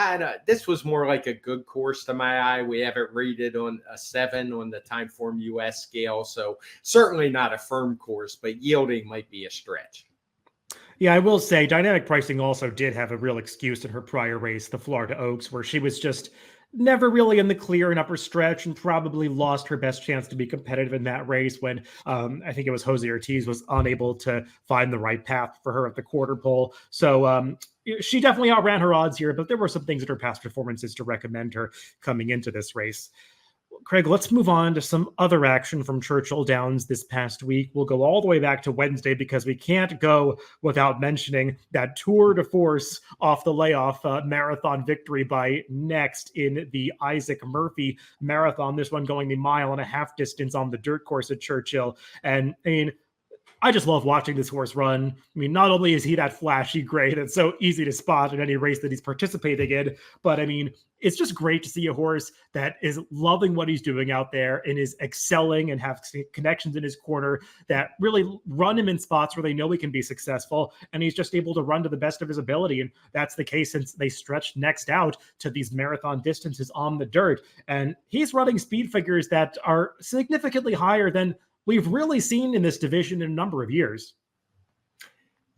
this was more like a good course to my eye. We have it rated on a 7 on the TimeformUS scale, so certainly not a firm course, but Yielding might be a stretch. Yeah, I will say dynamic pricing also did have a real excuse in her prior race, the Florida Oaks, where she was just never really in the clear and upper stretch and probably lost her best chance to be competitive in that race when I think it was Jose Ortiz was unable to find the right path for her at the quarter pole. So she definitely outran her odds here, but there were some things in her past performances to recommend her coming into this race. Craig, let's move on to some other action from Churchill Downs this past week. We'll go all the way back to Wednesday because we can't go without mentioning that tour de force off the layoff marathon victory by Next in the Isaac Murphy Marathon. This one going the 1.5 mile distance on the dirt course at Churchill. And I mean, I just love watching this horse run. I mean, not only is he that flashy gray that's so easy to spot in any race that he's participating in, but I mean, it's just great to see a horse that is loving what he's doing out there and is excelling and have connections in his corner that really run him in spots where they know he can be successful. And he's just able to run to the best of his ability. And that's the case since they stretched Next out to these marathon distances on the dirt. And he's running speed figures that are significantly higher than we've really seen in this division in a number of years.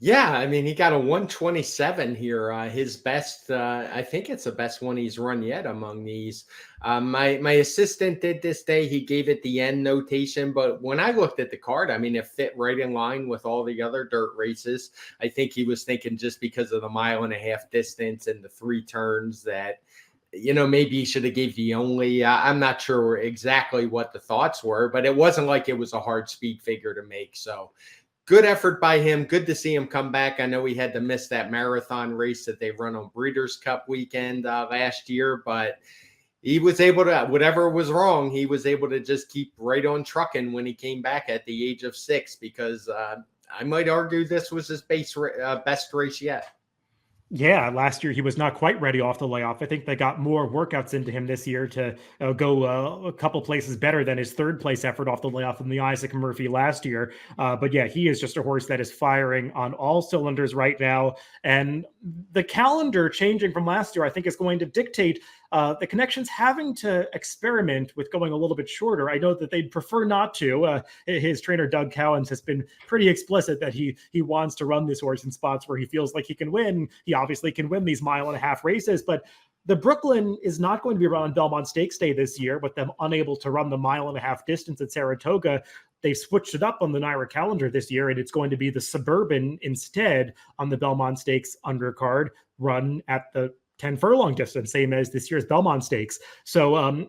Yeah, I mean, he got a 127 here. His best, I think it's the best one he's run yet among these. My assistant did this day. He gave it the N notation, but when I looked at the card, I mean, it fit right in line with all the other dirt races. I think he was thinking just because of the 1.5 mile distance and the 3 turns that, you know, maybe he should have gave the only. I'm not sure exactly what the thoughts were, but it wasn't like it was a hard speed figure to make. So good effort by him. Good to see him come back. I know he had to miss that marathon race that they run on Breeders' Cup weekend last year, but he was able to, whatever was wrong, he was able to just keep right on trucking when he came back at the age of 6, because I might argue this was his best race yet. Yeah, last year he was not quite ready off the layoff. I think they got more workouts into him this year to go a couple places better than his 3rd place effort off the layoff in the Isaac Murphy last year. But yeah, he is just a horse that is firing on all cylinders right now. And the calendar changing from last year, I think, is going to dictate the Connections having to experiment with going a little bit shorter. I know that they'd prefer not to. His trainer, Doug Cowens, has been pretty explicit that he wants to run this horse in spots where he feels like he can win. He obviously can win these 1.5 mile races, but the Brooklyn is not going to be run on Belmont Stakes Day this year, with them unable to run the 1.5 mile distance at Saratoga. They switched it up on the NYRA calendar this year, and it's going to be the Suburban instead on the Belmont Stakes undercard, run at the 10 furlong distance, same as this year's Belmont Stakes. So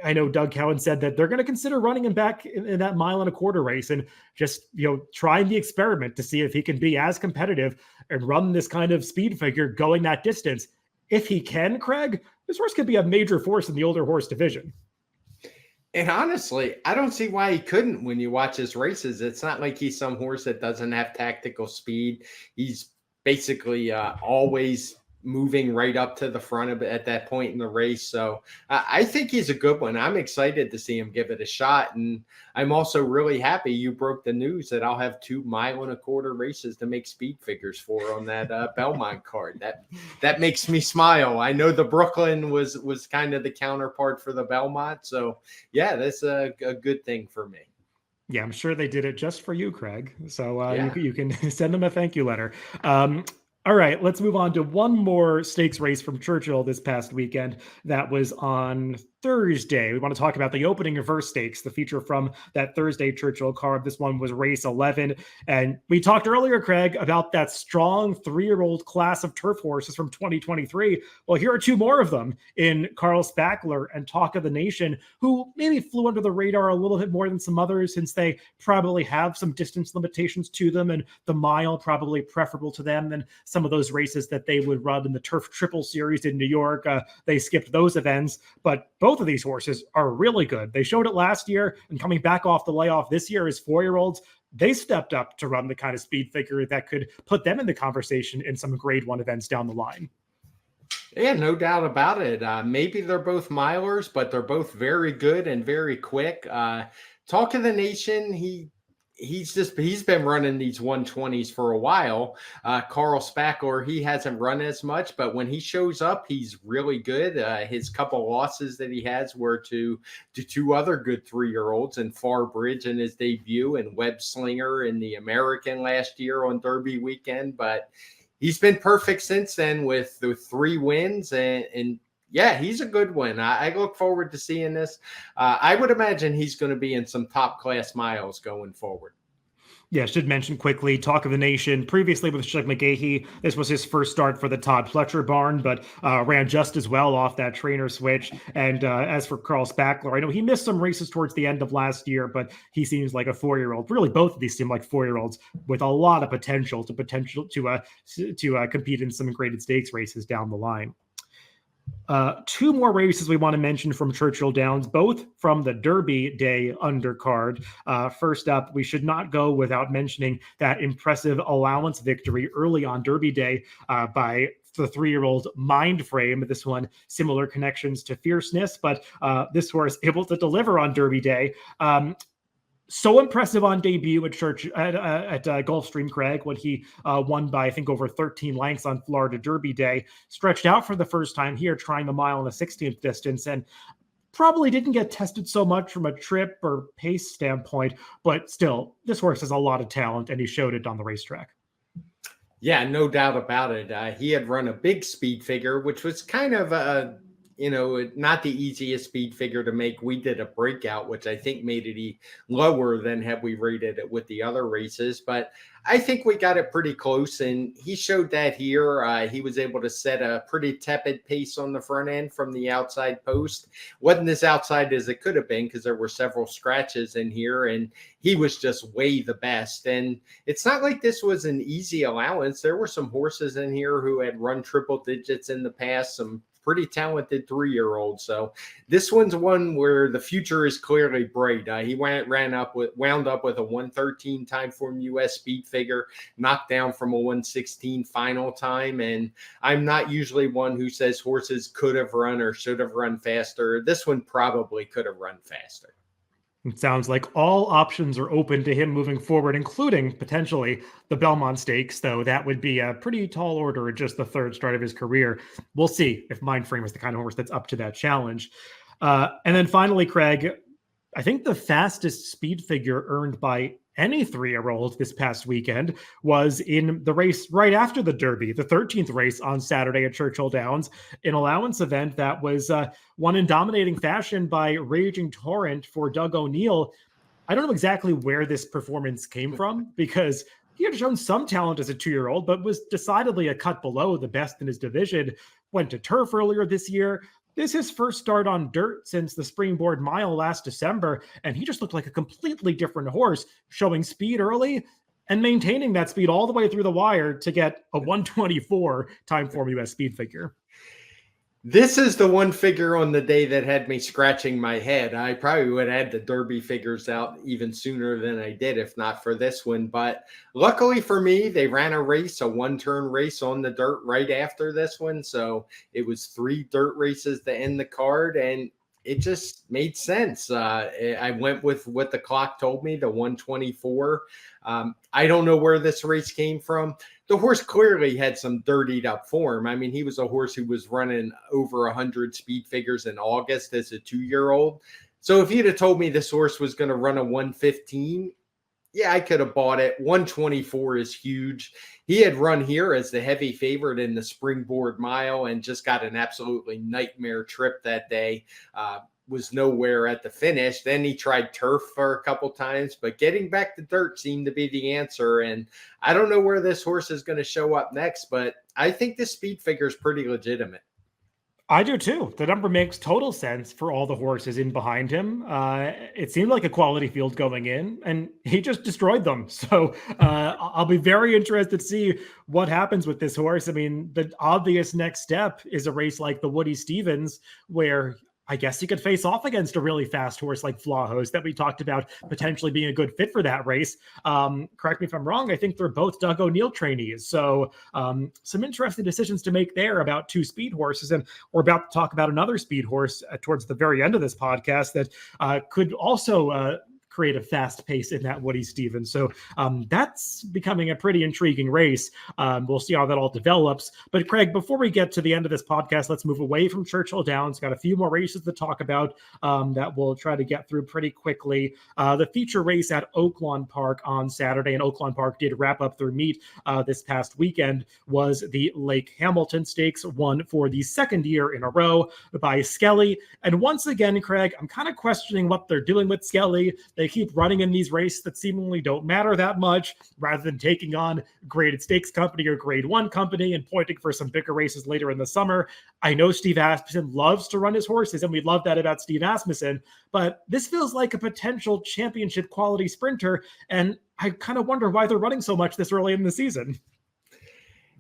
I know Doug Cowan said that they're going to consider running him back in that 1.25 mile race and just, you know, trying the experiment to see if he can be as competitive and run this kind of speed figure going that distance. If he can, Craig, this horse could be a major force in the older horse division. And honestly, I don't see why he couldn't when you watch his races. It's not like he's some horse that doesn't have tactical speed. He's basically always moving right up to the front of it at that point in the race. So I think he's a good one. I'm excited to see him give it a shot. And I'm also really happy you broke the news that I'll have 2 1.25 mile races to make speed figures for on that Belmont card. That makes me smile. I know the Brooklyn was kind of the counterpart for the Belmont. So yeah, that's a good thing for me. Yeah, I'm sure they did it just for you, Craig. So Yeah. you can send them a thank you letter. All right, let's move on to one more stakes race from Churchill this past weekend. That was on Thursday. We want to talk about the opening reverse stakes, the feature from that Thursday Churchill card. This one was race 11. And we talked earlier, Craig, about that strong 3-year-old class of turf horses from 2023. Well, here are 2 more of them in Carl Spackler and Talk of the Nation, who maybe flew under the radar a little bit more than some others since they probably have some distance limitations to them, and the mile probably preferable to them than some of those races that they would run in the Turf Triple Series in New York. They skipped those events, but both of these horses are really good. They showed it last year, and coming back off the layoff this year as 4-year-olds, they stepped up to run the kind of speed figure that could put them in the conversation in some grade 1 events down the line. Yeah, no doubt about it. Maybe they're both milers, but they're both very good and very quick. Talk of the Nation, he he's been running these 120s for a while. Carl Spackler, he hasn't run as much, but when he shows up, he's really good. His couple losses that he has were to two other good 3-year-olds, and Farbridge in his debut, and Web Slinger in the American last year on Derby weekend. But he's been perfect since then with the 3 wins, and yeah, he's a good one. I look forward to seeing this. I would imagine he's going to be in some top class miles going forward. Yeah, should mention quickly, Talk of the Nation, previously with Shug McGahee, this was his first start for the Todd Pletcher barn, but ran just as well off that trainer switch. And as for Carl Spackler, I know he missed some races towards the end of last year, but he seems like a 4-year-old. Really, both of these seem like 4-year-olds with a lot of potential to compete in some graded stakes races down the line. 2 more races we want to mention from Churchill Downs, both from the Derby Day undercard. First up, we should not go without mentioning that impressive allowance victory early on Derby Day by the 3-year-old Mind Frame. This one, similar connections to Fierceness, but this horse able to deliver on Derby Day. So impressive on debut at Gulfstream, Craig, when he won by, I think, over 13 lengths on Florida Derby Day. Stretched out for the first time here, trying the mile in the 16th distance, and probably didn't get tested so much from a trip or pace standpoint, but still, this horse has a lot of talent, and he showed it on the racetrack. Yeah, no doubt about it. He had run a big speed figure, which was kind of not the easiest speed figure to make. We did a breakout, which I think made it lower than had we rated it with the other races. But I think we got it pretty close, and he showed that here. He was able to set a pretty tepid pace on the front end from the outside post. Wasn't as outside as it could have been because there were several scratches in here, and he was just way the best. And it's not like this was an easy allowance. There were some horses in here who had run triple digits in the past, some pretty talented 3-year-old. So this one's one where the future is clearly bright. He wound up with a 113 TimeformUS speed figure, knocked down from a 116 final time. And I'm not usually one who says horses could have run or should have run faster. This one probably could have run faster. It sounds like all options are open to him moving forward, including potentially the Belmont Stakes, though that would be a pretty tall order at just the 3rd start of his career. We'll see if Mindframe is the kind of horse that's up to that challenge. And then finally, Craig, I think the fastest speed figure earned by any 3-year-old this past weekend was in the race right after the Derby, the 13th race on Saturday at Churchill Downs, an allowance event that was won in dominating fashion by Raging Torrent for Doug O'Neill. I don't know exactly where this performance came from, because he had shown some talent as a 2-year-old, but was decidedly a cut below the best in his division. Went to turf earlier this year. This is his first start on dirt since the Springboard Mile last December, and he just looked like a completely different horse, showing speed early and maintaining that speed all the way through the wire to get a 124 TimeformUS speed figure. This is the one figure on the day that had me scratching my head. I probably would have had the Derby figures out even sooner than I did if not for this one. But luckily for me, they ran a 1-turn race on the dirt right after this one. So it was 3 dirt races to end the card, and it just made sense. I went with what the clock told me, the 124. I don't know where this race came from. The horse clearly had some dirtied up form. I mean, he was a horse who was running over 100 speed figures in August as a 2-year-old. So if you'd have told me this horse was going to run a 115, yeah, I could have bought it. 124 is huge. He had run here as the heavy favorite in the Springboard Mile and just got an absolutely nightmare trip that day. Was nowhere at the finish. Then he tried turf for a couple times, but getting back to dirt seemed to be the answer. And I don't know where this horse is going to show up next, but I think this speed figure is pretty legitimate. I do too. The number makes total sense for all the horses in behind him. It seemed like a quality field going in, and he just destroyed them. So I'll be very interested to see what happens with this horse. I mean, the obvious next step is a race like the Woody Stevens, where I guess he could face off against a really fast horse like Flahos that we talked about potentially being a good fit for that race. Correct me if I'm wrong. I think they're both Doug O'Neill trainees. So some interesting decisions to make there about 2 speed horses. And we're about to talk about another speed horse towards the very end of this podcast that could also create a fast pace in that Woody Stevens. So that's becoming a pretty intriguing race. We'll see how that all develops. But Craig, before we get to the end of this podcast, let's move away from Churchill Downs. Got a few more races to talk about that we'll try to get through pretty quickly. The feature race at Oaklawn Park on Saturday, and Oaklawn Park did wrap up their meet this past weekend, was the Lake Hamilton Stakes, won for the second year in a row by Skelly. And once again, Craig, I'm kind of questioning what they're doing with Skelly. They keep running in these races that seemingly don't matter that much, rather than taking on graded stakes company or grade one company and pointing for some bigger races later in the summer. I know Steve Asmussen loves to run his horses, and we love that about Steve Asmussen, but this feels like a potential championship quality sprinter, and I kind of wonder why they're running so much this early in the season.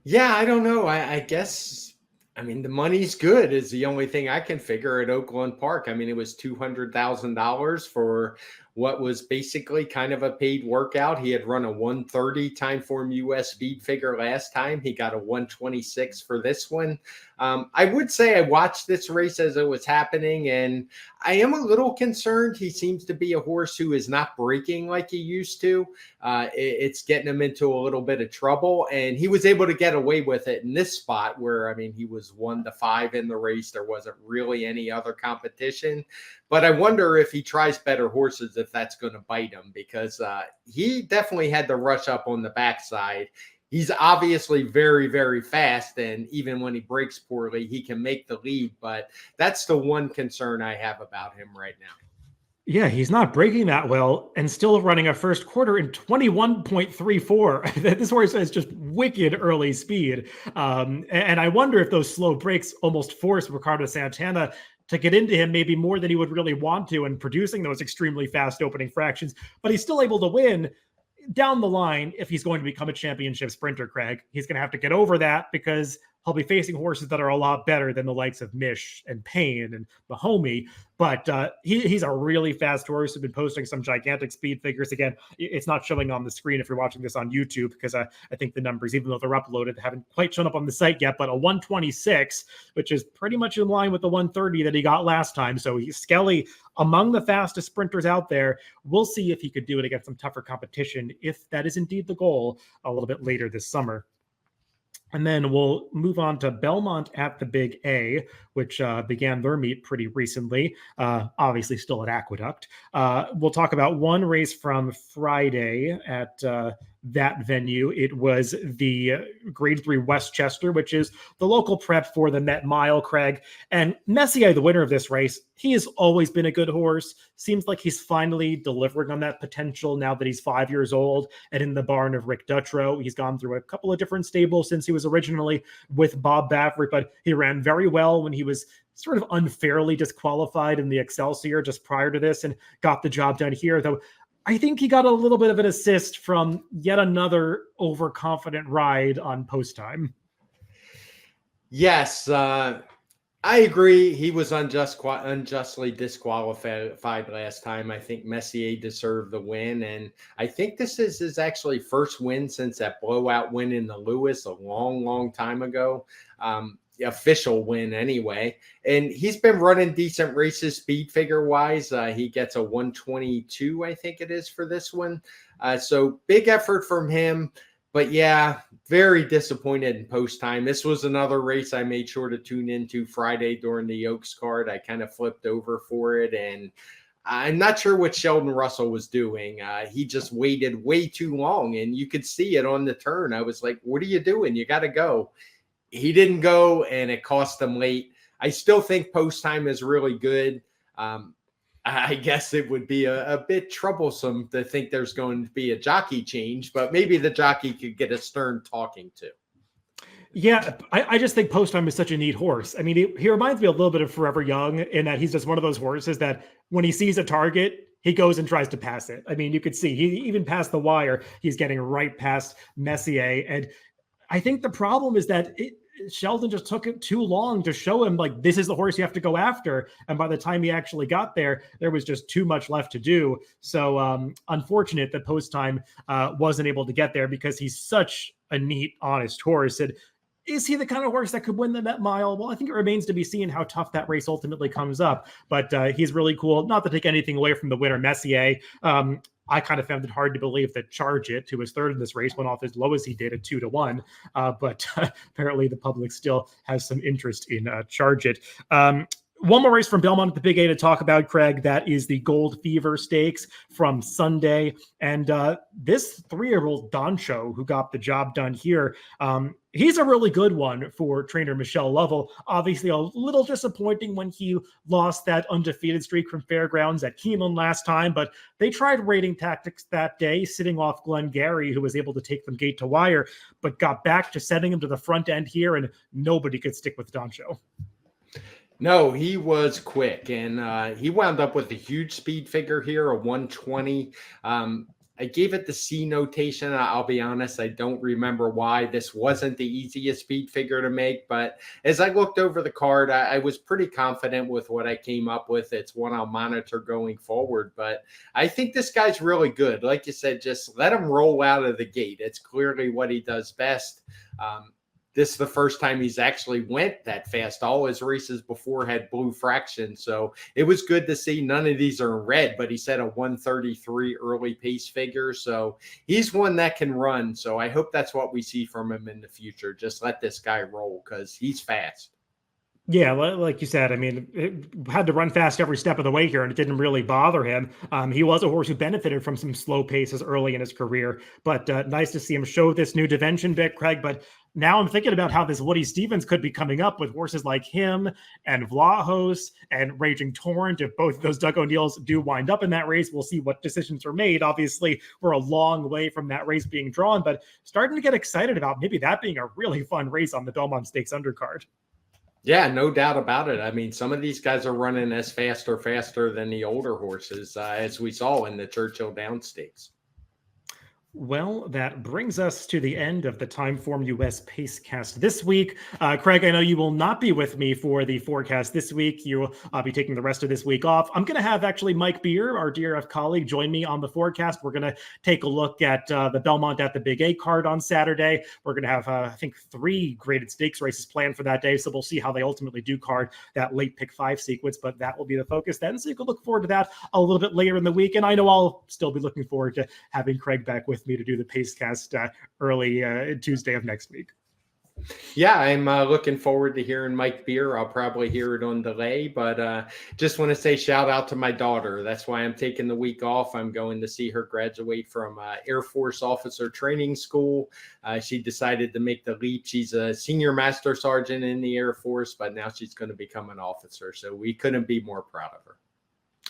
Yeah, I don't know. I guess, I mean, the money's good is the only thing I can figure at Oaklawn Park. I mean, it was $200,000 for what was basically kind of a paid workout. He had run a 130 TimeformUS speed figure last time. He got a 126 for this one. I would say I watched this race as it was happening, and I am a little concerned. He seems to be a horse who is not breaking like he used to. It's getting him into a little bit of trouble, and he was able to get away with it in this spot where, I mean, he was 1-5 in the race. There wasn't really any other competition, but I wonder if he tries better horses, if that's going to bite him, because he definitely had to rush up on the backside. He's obviously very, very fast, and even when he breaks poorly, he can make the lead. But that's the one concern I have about him right now. Yeah, he's not breaking that well and still running a first quarter in 21.34. This horse has just wicked early speed. And I wonder if those slow breaks almost force Ricardo Santana to get into him maybe more than he would really want to, and producing those extremely fast opening fractions. But he's still able to win. Down the line, if he's going to become a championship sprinter, Craig, he's going to have to get over that, because he'll be facing horses that are a lot better than the likes of Mish and Payne and Mahomey. But he's a really fast horse who's been posting some gigantic speed figures. Again, it's not showing on the screen if you're watching this on YouTube, because I think the numbers, even though they're uploaded, haven't quite shown up on the site yet. But a 126, which is pretty much in line with the 130 that he got last time. So he's Skelly among the fastest sprinters out there. We'll see if he could do it against some tougher competition, if that is indeed the goal, a little bit later this summer. And then we'll move on to Belmont at the Big A, which began their meet pretty recently, obviously still at Aqueduct. We'll talk about one race from Friday at that venue. It was the Grade 3 Westchester, which is the local prep for the Met Mile, Craig. And Messier, the winner of this race, he has always been a good horse. Seems like he's finally delivering on that potential now that he's 5 years old and in the barn of Rick Dutrow. He's gone through a couple of different stables since he was originally with Bob Baffert, but he ran very well when he was sort of unfairly disqualified in the Excelsior just prior to this, and got the job done here, though I think he got a little bit of an assist from yet another overconfident ride on post time. Yes, I agree. He was unjustly disqualified last time. I think Messier deserved the win, and I think this is his actually first win since that blowout win in the Lewis a long, long time ago. Official win anyway, and he's been running decent races speed figure wise. He gets a 122, I think it is, for this one. So big effort from him, but yeah, very disappointed in post time. This was another race I made sure to tune into Friday during the Oaks card. I kind of flipped over for it, and I'm not sure what Sheldon Russell was doing. He just waited way too long, and you could see it on the turn. I was like, what are you doing? You got to go. He didn't go, and it cost him late. I still think post time is really good. I guess it would be a bit troublesome to think there's going to be a jockey change, but maybe the jockey could get a stern talking to. Yeah, I just think post time is such a neat horse. I mean, he reminds me a little bit of Forever Young in that he's just one of those horses that when he sees a target, he goes and tries to pass it. I mean, you could see he even past the wire, he's getting right past Messier. And I think the problem is that Sheldon just took it too long to show him, like, this is the horse you have to go after. And by the time he actually got there, there was just too much left to do. So unfortunate that post time wasn't able to get there, because he's such a neat, honest horse. And Is he the kind of horse that could win the Met Mile? Well, I think it remains to be seen how tough that race ultimately comes up. But he's really cool. Not to take anything away from the winner, Messier. I kind of found it hard to believe that Charge It, who was third in this race, went off as low as he did at 2-1. But apparently the public still has some interest in Charge It. One more race from Belmont at the Big A to talk about, Craig. That is the Gold Fever Stakes from Sunday. And this 3-year-old Doncho, who got the job done here, he's a really good one for trainer Michelle Lovell. Obviously, a little disappointing when he lost that undefeated streak from Fairgrounds at Keeneland last time, but they tried rating tactics that day, sitting off Glenn Gary, who was able to take them gate to wire, but got back to setting him to the front end here, and nobody could stick with Doncho. No, he was quick, and he wound up with a huge speed figure here, a 120. I gave it the C notation. I'll be honest, I don't remember why. This wasn't the easiest speed figure to make, but as I looked over the card, I was pretty confident with what I came up with. It's one I'll monitor going forward, but I think this guy's really good. Like you said, just let him roll out of the gate. It's clearly what he does best. This is the first time he's actually went that fast. All his races before had blue fraction. So it was good to see. None of these are in red, but he set a 133 early pace figure. So he's one that can run. So I hope that's what we see from him in the future. Just let this guy roll because he's fast. Yeah, like you said, I mean, it had to run fast every step of the way here, and it didn't really bother him. He was a horse who benefited from some slow paces early in his career, but nice to see him show this new dimension bit, Craig. But now I'm thinking about how this Woody Stevens could be coming up with horses like him and Vlahos and Raging Torrent. If both of those Doug O'Neills do wind up in that race, we'll see what decisions are made. Obviously, we're a long way from that race being drawn, but starting to get excited about maybe that being a really fun race on the Belmont Stakes undercard. Yeah, no doubt about it. I mean, some of these guys are running as fast or faster than the older horses, as we saw in the Churchill Downs Stakes. Well, that brings us to the end of the TimeformUS Pacecast this week. Craig, I know you will not be with me for the forecast this week. You'll be taking the rest of this week off. I'm going to have actually Mike Beer, our DRF colleague, join me on the forecast. We're going to take a look at the Belmont at the Big A card on Saturday. We're going to have, I think, 3 graded stakes races planned for that day. So we'll see how they ultimately do card that late pick 5 sequence, but that will be the focus then. So you can look forward to that a little bit later in the week. And I know I'll still be looking forward to having Craig back with me to do the Pacecast early Tuesday of next week. Yeah, I'm looking forward to hearing Mike Beer. I'll probably hear it on delay, but just want to say shout out to my daughter. That's why I'm taking the week off. I'm going to see her graduate from Air Force Officer Training School. She decided to make the leap. She's a senior master sergeant in the Air Force, but now she's going to become an officer. So we couldn't be more proud of her.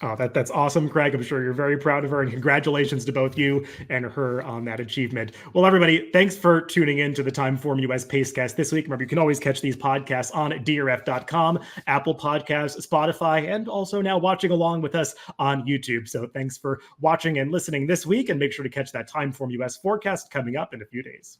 Oh, that's awesome, Craig. I'm sure you're very proud of her, and congratulations to both you and her on that achievement. Well, everybody, thanks for tuning in to the TimeformUS Pacecast this week. Remember, you can always catch these podcasts on DRF.com, Apple Podcasts, Spotify, and also now watching along with us on YouTube. So thanks for watching and listening this week, and make sure to catch that TimeformUS forecast coming up in a few days.